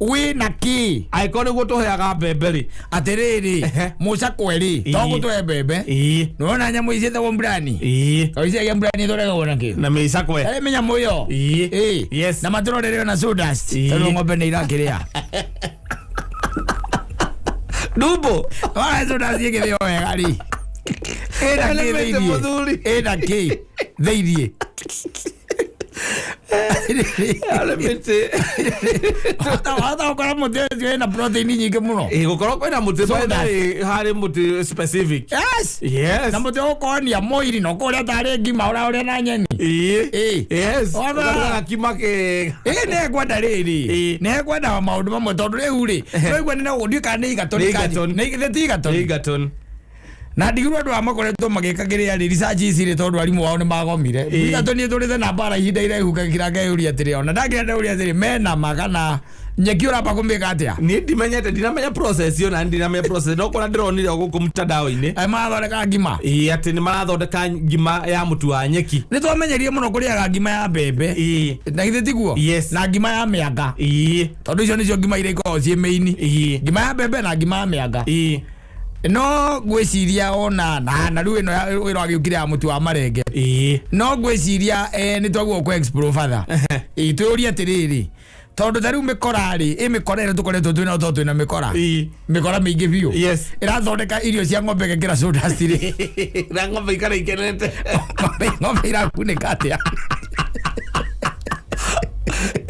wina ki aikore gutuheaga mbembe ri atiriri mucakwe ri to gutuhe mbembe nona nyamu icetagwo mbrani oicia ya mbrani thorega wona ki na micakwe menya muyo yes na maturorere na sawdust toro ngombe ni irakiria Dubo, wala sawdust yake vyo wega ri ena ki theirie Ale mete. Hata ukora muti na protein nyingi muno. Gukora kwina muti by hari muti specific. Yes. Na muti ukonia moiri no kuria tari ngima ura na nyeni. Yes. Ona kimake. Ne gwada riri. Ne gwada maundu mamwe tondu riu ri. No igwa nina guthika ni igatoni kaji. Ne igitheti igatoni. Igatoni. Na ndigirwo andu amakoretwo magikagiria research icire tondu arimu wao ni magomire. Igatoni turithe na bara ihinda iraihu kakira ngeuria atiri ona ndagira ndeuria atiri mena magana nyeki uramba kumika atia. Ni ndimenyete ndinamenya process yo na ndinamenya process no kora ndironire guku mtandao-ini. Marathondeka ngima. Ati ni marathondeka ngima ya mutu wa nyeki. Ni twamenyerie muno kuriaga ngima ya mbembe. Na ithe tiguo. Yes. Na ngima ya mianga. Tondu icio nicio ngima iria ikoragwo cie maini. Ngima ya mbembe na ngima ya mianga. No gwiciria ona na riu ino wira agiukire ya mutu wa marenge. No gwiciria ni twagwo ku explore further. Tuuria atiriri tondu tariu mikorari mikora ire tukoretwo twina to twina mikora. Mikora mingi biu. Yes. Irathondeka irio cia ng'ombe gekira soda stiri. Na ng'ombe ikara ikenete. Ng'ombe irakunika atia.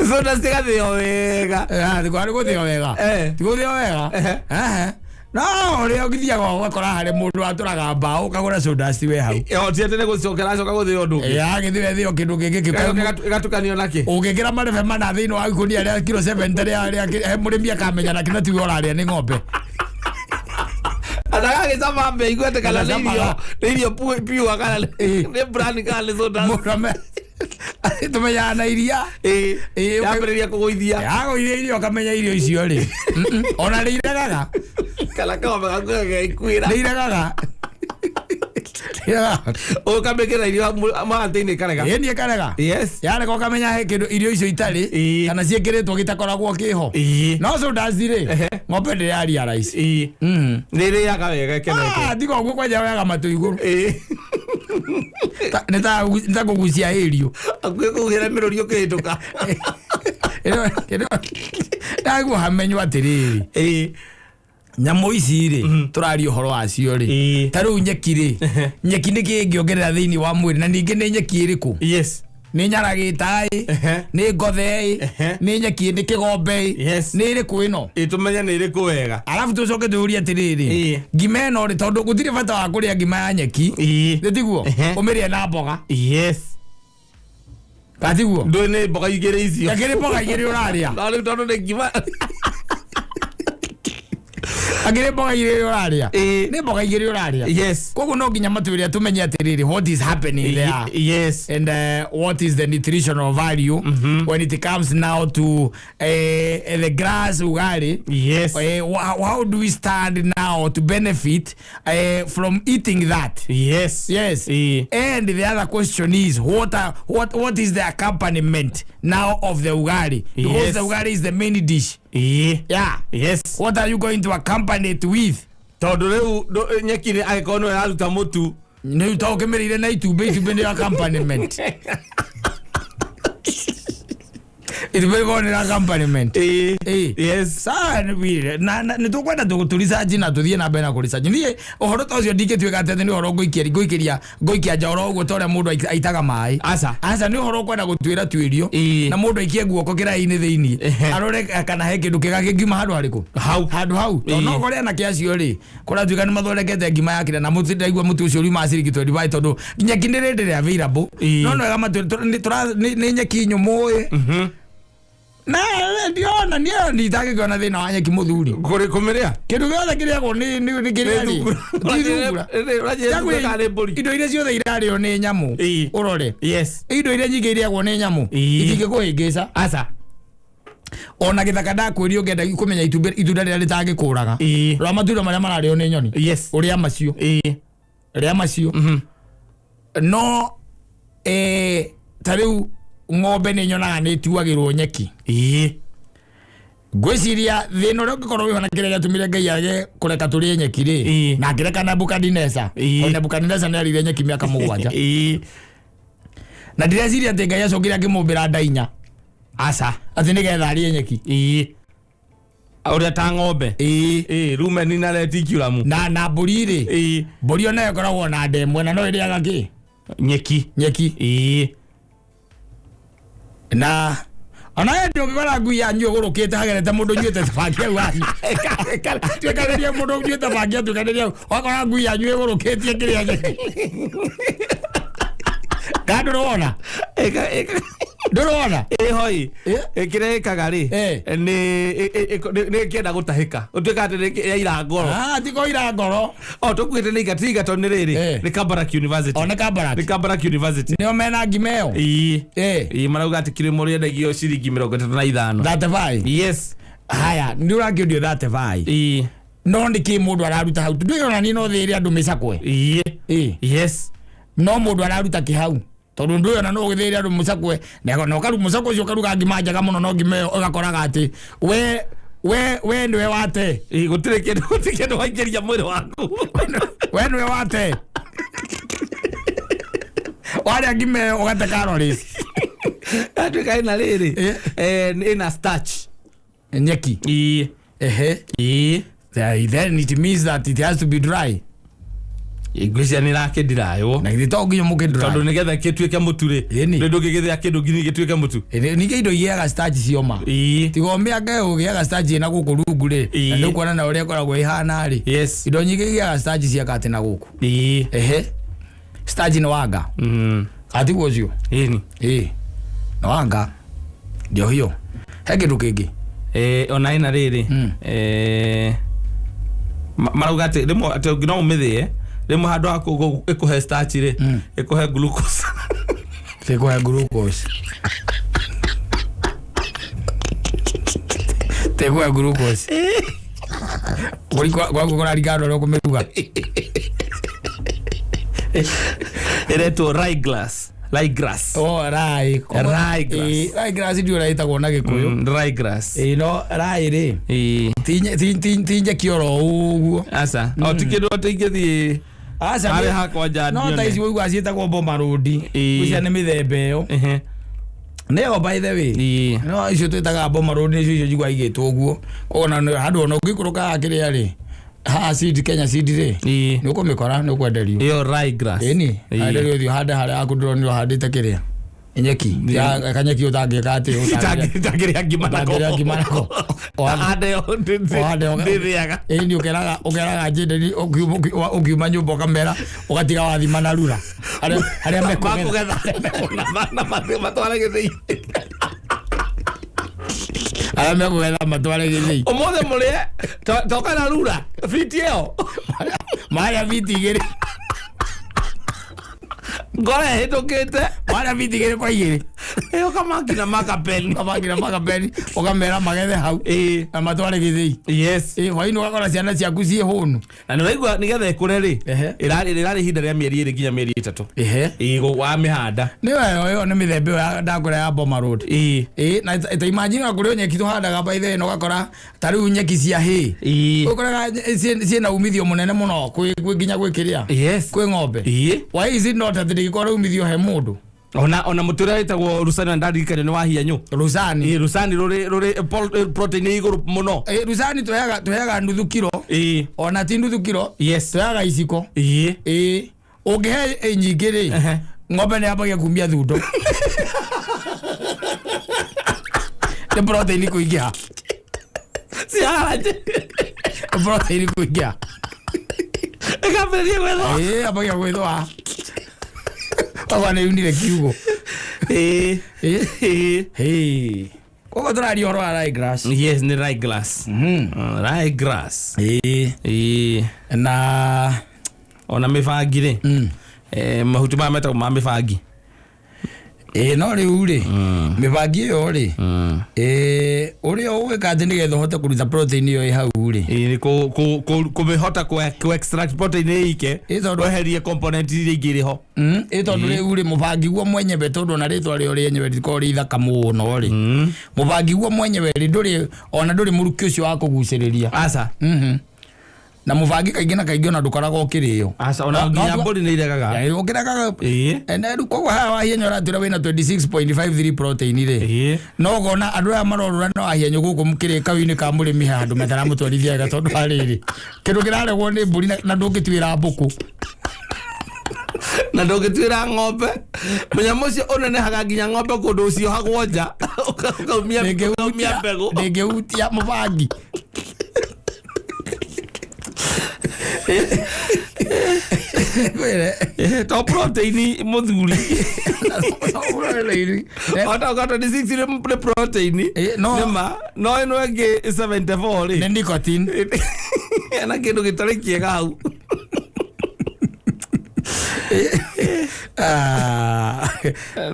Soda stiri gathio wega. Tikwari guthio wega. Tiguthio wega. No, ria githiaga ugakora hari mundu aturaga mbao ukagura soda stiri we hau. Tiatene gucokera coka guthio ndu. Githio thio kindu kingi gatukanio naki. Ugikira marebe mana thiini wa ikunia ria kilo 7 ria murimi akamenya na kina tiwe uraria ni ng'ombe. Ataka gicama mbe igwete kana irio piwa kana ni brand kana soda. Murame. Tumenya na iria. Yabereria kugoithia. Yagoithia irio kamenya irio icio ri. Ona ri iragaga. Kala kama gakuga ikuira. Ri iragaga. O kamekera irio maanteine karega. Ni karega. Yes. Yare ko kamenya he kindu irio icio itari kana ciekiritwo gitakoragwo kiho. No soda stiri. Ng'ombe ndi yari rice. Nire yaga wega kenete. Ndiko gwo kwaja wega matu iguru. Nita kugucia irio. Akwe kugira mirorio kihituka. Ndagwo hamenywo atiriri. Nyamu ici ri turario horo wacio ri taru nyeki ri nyeki ni kingiongerera thiini wa mwiri na ningi ni nyeki iriku. Yes. Ni nyaragitai ni ngothei ni nyeki ni kigombe ni iriku ino itumenya ni iriku wega. Alafu tucoke tuuria atiriri ngima ino ri tondu gutire bata wa kuria ngima ya nyeki nditiguo umirie na mboga. Yes. Katiguo ndo ni mboga igire icio yakiri mboga igire uraria na tondu ni ngima agire mboga igire uraria ni mboga igire uraria. Yes. Koguo no nginya matuiria tumenye atiriri what is happening there. Yes. And what is the nutritional value when it comes now to the grass ugali. Yes. How do we stand now to benefit from eating that? Yes. Yes. And the other question is what is the accompaniment now of the ugali? Because the ugali is the main dish. Yeah. Yes. What are you going to accompany it with? Tondu riu nyeki ni aikono yaruta mutu ni utokemerire na itumbĩ ni accompaniment. Itubego ni accompaniment. Yes. Sa ni tukwenda turesearch na tuthie na mbere na research. Ni uhoro ta ucio ndingĩtuĩka atĩ ni uhoro ngoikia njoro ũguo tore mũndũ aitaga maĩ. Aca ni uhoro kwenda gũtuĩra tuĩrio na mũndũ aikie guoko kĩrai-inĩ thĩinĩ arore kana he kĩndũ kĩega kĩngiuma handũ harĩkũ handũ hau no kũrĩa na kĩacio rĩ kũratuĩka nĩ mathondekete ngima ya kĩrĩa na mũtu ndaigua mũtu ũcio riuma ciringi 25 tondũ nyeki nĩ rĩndĩ available no wega nĩ nyeki nyũmũ na ndiona ni itagĩkĩona thĩna wa nyeki mũthuri kũmĩrĩa kĩndũ gĩothe kĩrĩagwo nĩ kĩrĩa indo iria ciothe irarĩo nĩ nyamũ ũrore indo iria nyingĩ irĩagwo nĩ nyamũ itingĩkũhĩngĩca aca ona gĩthaka ndakwĩria ũngĩenda kũmenya itunda rĩrĩa rĩtangĩkũraga rora matunda marĩa mararĩo nĩ nyoni ũrĩa macio no tarĩu ng'ombe nĩ nyonaga nĩ ituagĩrwo nyeki ngwĩciria thĩna ũrĩa ũngĩkorwo wĩho na kĩrĩa gĩatũmire Ngai age kũreka tũrĩe nyeki rĩ na akĩreka Nebukadineza Nebukadineza nĩ arĩire nyeki mĩaka 7 na ndireciria atĩ Ngai acokire akĩmũmbĩra nda 4 aca atĩ nĩgetha arĩe nyeki ũrĩa ta ng'ombe rumeni na reticulamu na mbũri rĩ mbũri onayo ĩkoragwo na nda ĩmwe na no ĩrĩaga kĩ nyeki na ana ndio ngora ngui yanyu gurukite hagerete mundu nyuite tabangia wanyu twekareria mundu nyuite tabangia twekareria wakora ngui yanyu gurukitie kiria Kadurona. Durona. Hoi. Kire kagari. Ni kienda gutahika. Utuika ati ya ira ngoro. Tiko ira ngoro. Tukwite ni gatiga to ni riri. Ni Kabarak University. Ni Kabarak. Ni Kabarak University. Ni omena ngimeo. Marauga ati kire muri endagio ciringi 35. 35. Yes. Haya, ndi urangiudio 35. No ndiki mundu araruta hau. Nduyona ni no thiri andu micakwe. Yes. No mundu araruta kihau. Tondu nduyona no githiri andu mucakwe. Na karu mucakwe ucio karuga ngima njaga muno no ngime ugakoraga ati we ndiwe wate. Gutire kindu waingiria mwiri waku. We ndiwe wate. Wale ngime ugate calories. Atuka ina riri. Ina starch. Nyeki. Then it means that it has to be dry. Igwisia ni rake dirayo. Na githito nginya mukindra. Tondu nigetha kitwike muture. Ndu ngigithia kindu nginya gitwike mutu. Ni kindo giaga starch cioma. Tigombe age ugiaga starch na guku rungu ri. Na ndu kuona na uria koragwo ihana ri. Yes. Indo nyingi giaga starch cia kati na guku. Starch ni wanga. Ati gwocio. Ni. Na wanga. Ndio hiyo. Hege ndukingi. Ona ina riri. Marugate rimo ati ngina umithie. Rimo handu hako ikuhe starch ri. Ikuhe glucose. Ikuhe glucose. Ikuhe glucose. Kwa kukora rigado roko meruga. Ereto ryegrass. Ryegrass. Rye. Ryegrass. Ryegrass ndio raita kuona gikuyu. Ryegrass. No rye ri. Tinje kioro uguo. Asa. Tikindo tingithi. Asa. Ari hakwa jani. No taisi uguo asieta kwa bomba rodi. Kucia ni mithembe yo. Neo by the way. No icio twitaga bomba rodi icio jigwa igitwo uguo. Kona handu ona ugikuruka akiria ri. Seed Kenya seed ri. Ni ukumikora ni ukwenderio. Iyo ryegrass. Ni. Ndio thio hada hada akudroni hadite kiria. Nyeki ya kanyeki utangika ati utagiria gimanako ade ndiriaga ni ukeraga jindeni ukiuma nyumba kamera ugatiga wathima na rura aria mekugetha matware githii aria mekugetha matware githii umothe murie toka na rura fiti yo maria fiti igiri ngora hitukite wala viti gere kwa igiri kama makapeni ukamera magethe hau na matware githii. Yes. Waino wakora ciana ciaku cie hunu na niraigua nigetha ikure ri irari hinda ria mieri 2 nginya mieri 3 go wa mihanda ni wewe ni mithembe ya ndakura ya Boma Road na ita imagine kuri nyeki tuhandaga baithe no gakora tari nyeki cia hi ukora cie na umithio munene muno kwi nginya gwikiria kwi ng'ombe why is it not that they ikora umithio he mundu ona mutura itagwo Rusani ndarikane ni wahia nyu Rusani ruri protein iguru muno Rusani tuyaga nuthu kilo ona ti nuthu kilo tuyaga iciko ungihe nyingi ri ng'ombe ni ambagia kumia thundo ni protein kuingia siaraje protein kuingia ekaberia gwetho ambagia gwetho Papa ne unire kiugo. Koko turari oro ryegrass. Yes, ni ryegrass. Ryegrass. Na ona mifangi ri. Mahuti ma meta ma mifangi. No riu ri. Mifangi yo ri. Uri ugwika ati nigetha hote kuruta protein yo hau ri. Ni ku mehota ku extract protein ike. Weherie component iria ingiri ho. Tondu riu ri mubangi guo mwenyewe tondu na ritwa rio rienyewe riko ri thaka muno ri. Mubangi guo mwenyewe ri nduri ona nduri muruki ucio wa kuguciriria. Asa. Na mubangi kaingi na kaingi ona ndukaraga ukirio. Asa ona nginya mburi ni iregaga. Ya ukiraga. Na nduko hawa hienyo ratira wina 26.53 protein ri. No gona andu aya marorura no ahienyo guku mukiri kawini ka murimi handu metara mutwarithia gatondu hariri. Kindu kiraregwo ni mburi na ndungitwira mbuku. Na ndũngĩtuĩra ng'ombe mũnyamũ ũcio ũnenehaga nginya ng'ombe kũndũ ũcio hagwonja ũkaumia mbegũ ndĩngĩhutia mũbangi. To protein mũthuri ota 26 nĩ protein nĩma no ĩno ĩngĩ 74 rĩ nĩ nicotine na kĩndũ gĩtarĩ kĩega hau.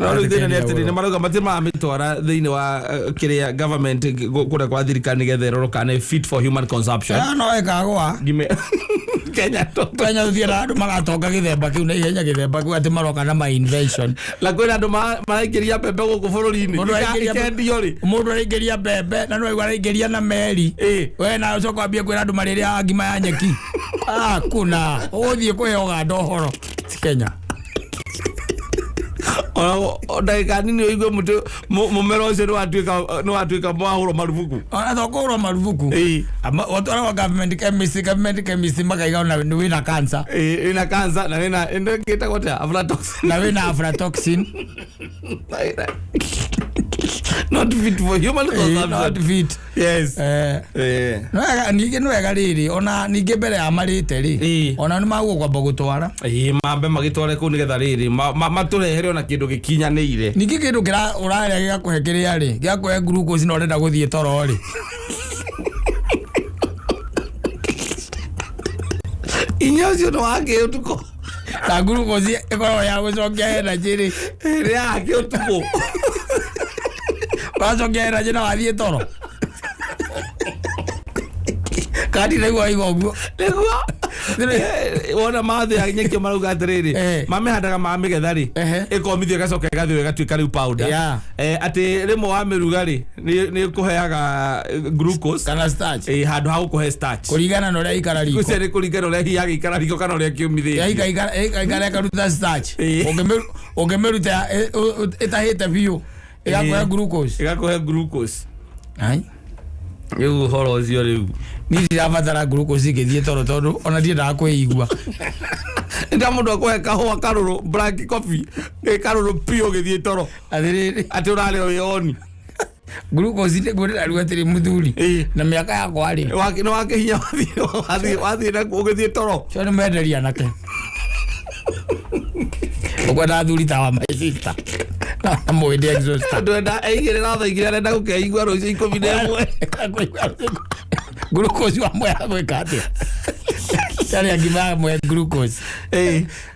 No rĩu thĩna nĩ atĩrĩ nĩ marauga matiramĩtwara thĩinĩ wa kĩrĩa government kũrĩa kwa thirikari nĩgetha ĩrorwo kana fit for human consumption. No ĩkagwa Kenya tũthiĩ na andũ magatonga gĩthemba kĩu na ihenya gĩthemba kĩu atĩ maroka na invention. Na kwĩna andũ maraingĩria mbembe gũkũ bũrũri-inĩ ikendio rĩ, mũndũ araingĩria mbembe na no araingĩria na meri. We na ũcoka wambie kwĩra andũ marĩrĩa ngima ya nyeki. Kuna ũgũthiĩ kũhe Oganda ũhoro Kenya. Ndagĩka nini ũigue mũmera ũcio nĩ watuĩka mwahũrwo marubuku. Ona thokũhũrwo marubuku. Watwaragwo government chemist makaiga na wĩna cancer. Wĩna cancer na wĩna gĩtagwo atĩa aflatoxin. Na wĩna aflatoxin. Not fit for human consumption. Not fit. Yes. Ningĩ nĩ wega rĩrĩ ona ningĩ mbere ya marĩte rĩ ona nĩ magũkwamba gũtwara. Mambe magĩtware kũu nĩgetha rĩrĩ matũrehere ona kĩndũ gĩkinyanĩire. Ningĩ kĩndũ ũrarĩa gĩgakũhe kĩrĩa rĩ gĩakũhe glucose na ũrenda gũthiĩ toro rĩ. Inya ũcio nĩ wakĩ ũtukũ. Na glucose ĩkoragwo ya gũcokia energy rĩ. Nĩ yakĩ ũtukũ. Wacokia energy na wathiĩ toro. Kadi naigua ũguo. Wona mathĩa nyeki marauga atĩrĩrĩ mamĩhandaga mamĩgetha rĩ ĩkomithio ĩgacoka ĩgathĩo ĩgatuĩka rĩu powder. Atĩ rĩmwe wamĩruga rĩ nĩ ĩkũheaga glucose kana starch handũ ha gũkũhe starch kũringana na ũrĩa ikara riko. Gũcio nĩ kũringana ũrĩa hihi agĩikara riko kana ũrĩa kĩũmithĩtie. Ikara ĩkaruta starch ũngĩmĩruta ĩtahĩte biũ ĩgakũhe glucose. Rĩu ũhoro ũcio rĩu niĩ ndirabatara glucose igĩthiĩ toro tondũ ona ndiendaga kwĩigua. Nda mũndũ akũhe kahũa karũrũ black coffee karũrũ piũ gĩthiĩ toro atĩ ũrarĩa wĩ oni. Glucose nĩguo ndĩraruga atĩrĩ mũthuri na mĩaka yakwa rĩ nĩ wakĩhinya wathiĩ na ũgĩthiĩ toro. Cio nĩ menderia nake ũkwenda athuri ta wa my sister na mwende exhaust andũ enda eigĩrĩra thaa igĩrĩ arenda gũkeigua rũciũ 11. Glucose wa mwe agwĩka atĩa tarĩa ngima mwe glucose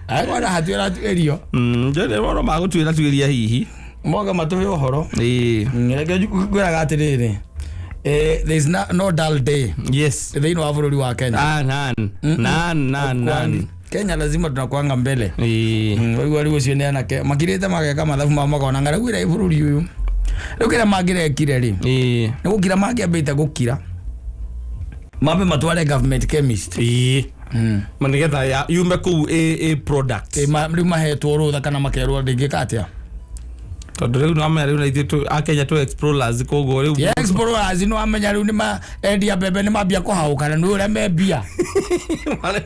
agora hatuĩra tuĩrio ndĩrĩ moro magũtuĩra tuĩria hihi moga matũhe ũhoro reke ngwĩraga atĩrĩrĩ there is no dull day thĩinĩ wa bũrũri wa Kenya. None. Kenya lazima tunakuanga mbele. Wari ucio nĩ anake makirĩte mageka mathabu ma makona ngaraguĩra bũrũri ũyũ rĩu kĩrĩa mangĩrekire rĩ nĩ gũkira mangĩambĩte gũkira mambe matware government chemist nĩgetha yume kũu a product rĩu mahetwo rũtha kana makerwo ndĩngĩka atĩa tondũ rĩu nĩwamenya rĩu na ithuĩ Akenya tũ explorers koguo rĩu explorers nĩwamenya rĩu nĩ endia mbembe nĩ mambia kũhaũka na nĩ ũrĩa membia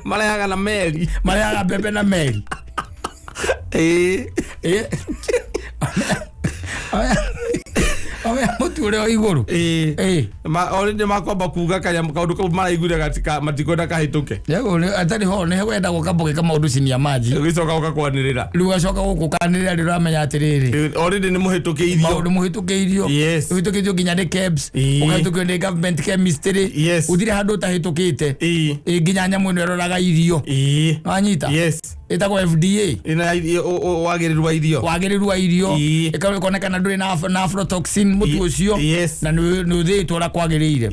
marehaga na meri marehaga mbembe na meri mũtu ũrĩa igũrũ nĩ makwamba kuga kaũndũ kau maraiguire matikwenda kahĩtũke atarĩ ho nĩ wenda gũka gũgĩka maũndũ cinia maji ũgĩcoka ũgakwanĩrĩra rĩu ũgacoka gũkũkanĩrĩra rĩu ũramenya atĩrĩrĩ already nĩ mũhĩtũkĩirio maũndũ mũhĩtũkĩirio ũhĩtũkĩtio nginya nĩ KEBS ũkahĩtũkio nĩ government chemistry ũthire handũ ũtahĩtũkĩte nginya nyamũ ĩno ĩroraga irio wanyita ĩtagwo FDA wagĩrĩru wa irio ĩkonekana ndũrĩ na aflatoxin mũtu ũcio na nĩ ũthĩĩtwo ũrĩa kwagĩrĩire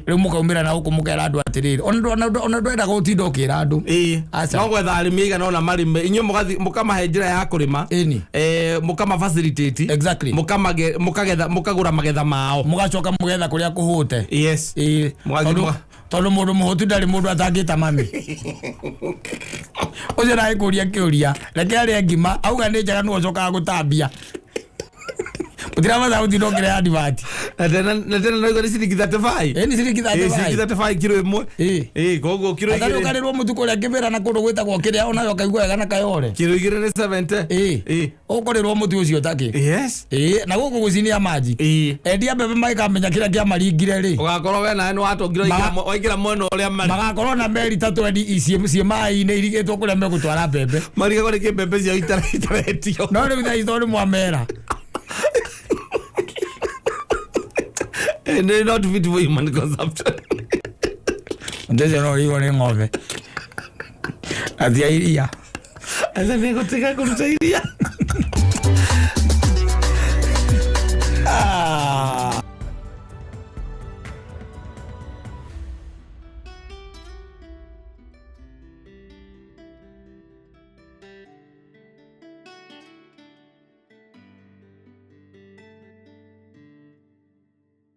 rĩu mũkaumĩra na gũkũ mũkera andũ atĩrĩrĩ ona ndwendaga gũtinda ũkĩra andũ no gwetha arĩmi aigana ona marĩme inyuĩ mũkamahe njĩra ya kũrĩma mũkama facilitate mũkagũra magetha mao mũgacoka mũgetha kũrĩa kũhũte tondũ mũndũ mũhũtu ndarĩ mũndũ atangĩta mami ũcio nagĩkũria kĩũria reke arĩa ngima auga nĩ njega nĩwe ũcokaga gũtambia Utirama za udinogere advert. Na tena no igori ciringi 35. Ni ciringi 35. Ciringi 35 kilo imwe. Koguo kilo igiri. Atari ukarirwo mutuko ria kibera na kundu gwitagwo kiria ona yo kaigwa wega na kayore. Kilo igiri ni 70. Ukorirwo mutu ucio taki. Yes. Na guku gucinia maji. Endia bebe mai kamenya kiria kia maringire ri. Ugakorwo we na no watongiro igira mwena uria mari. Magakorwo na meri tatu endi icie mai ni irigitwo kuria megutwara bebe. Mariga gore ke bebe cia itaretio. No ni bitha itori mwamera. And they're not fit for human consumption. Ndeze no ione ng'ombe. Atia iria. Asa nego teka kuruta iria.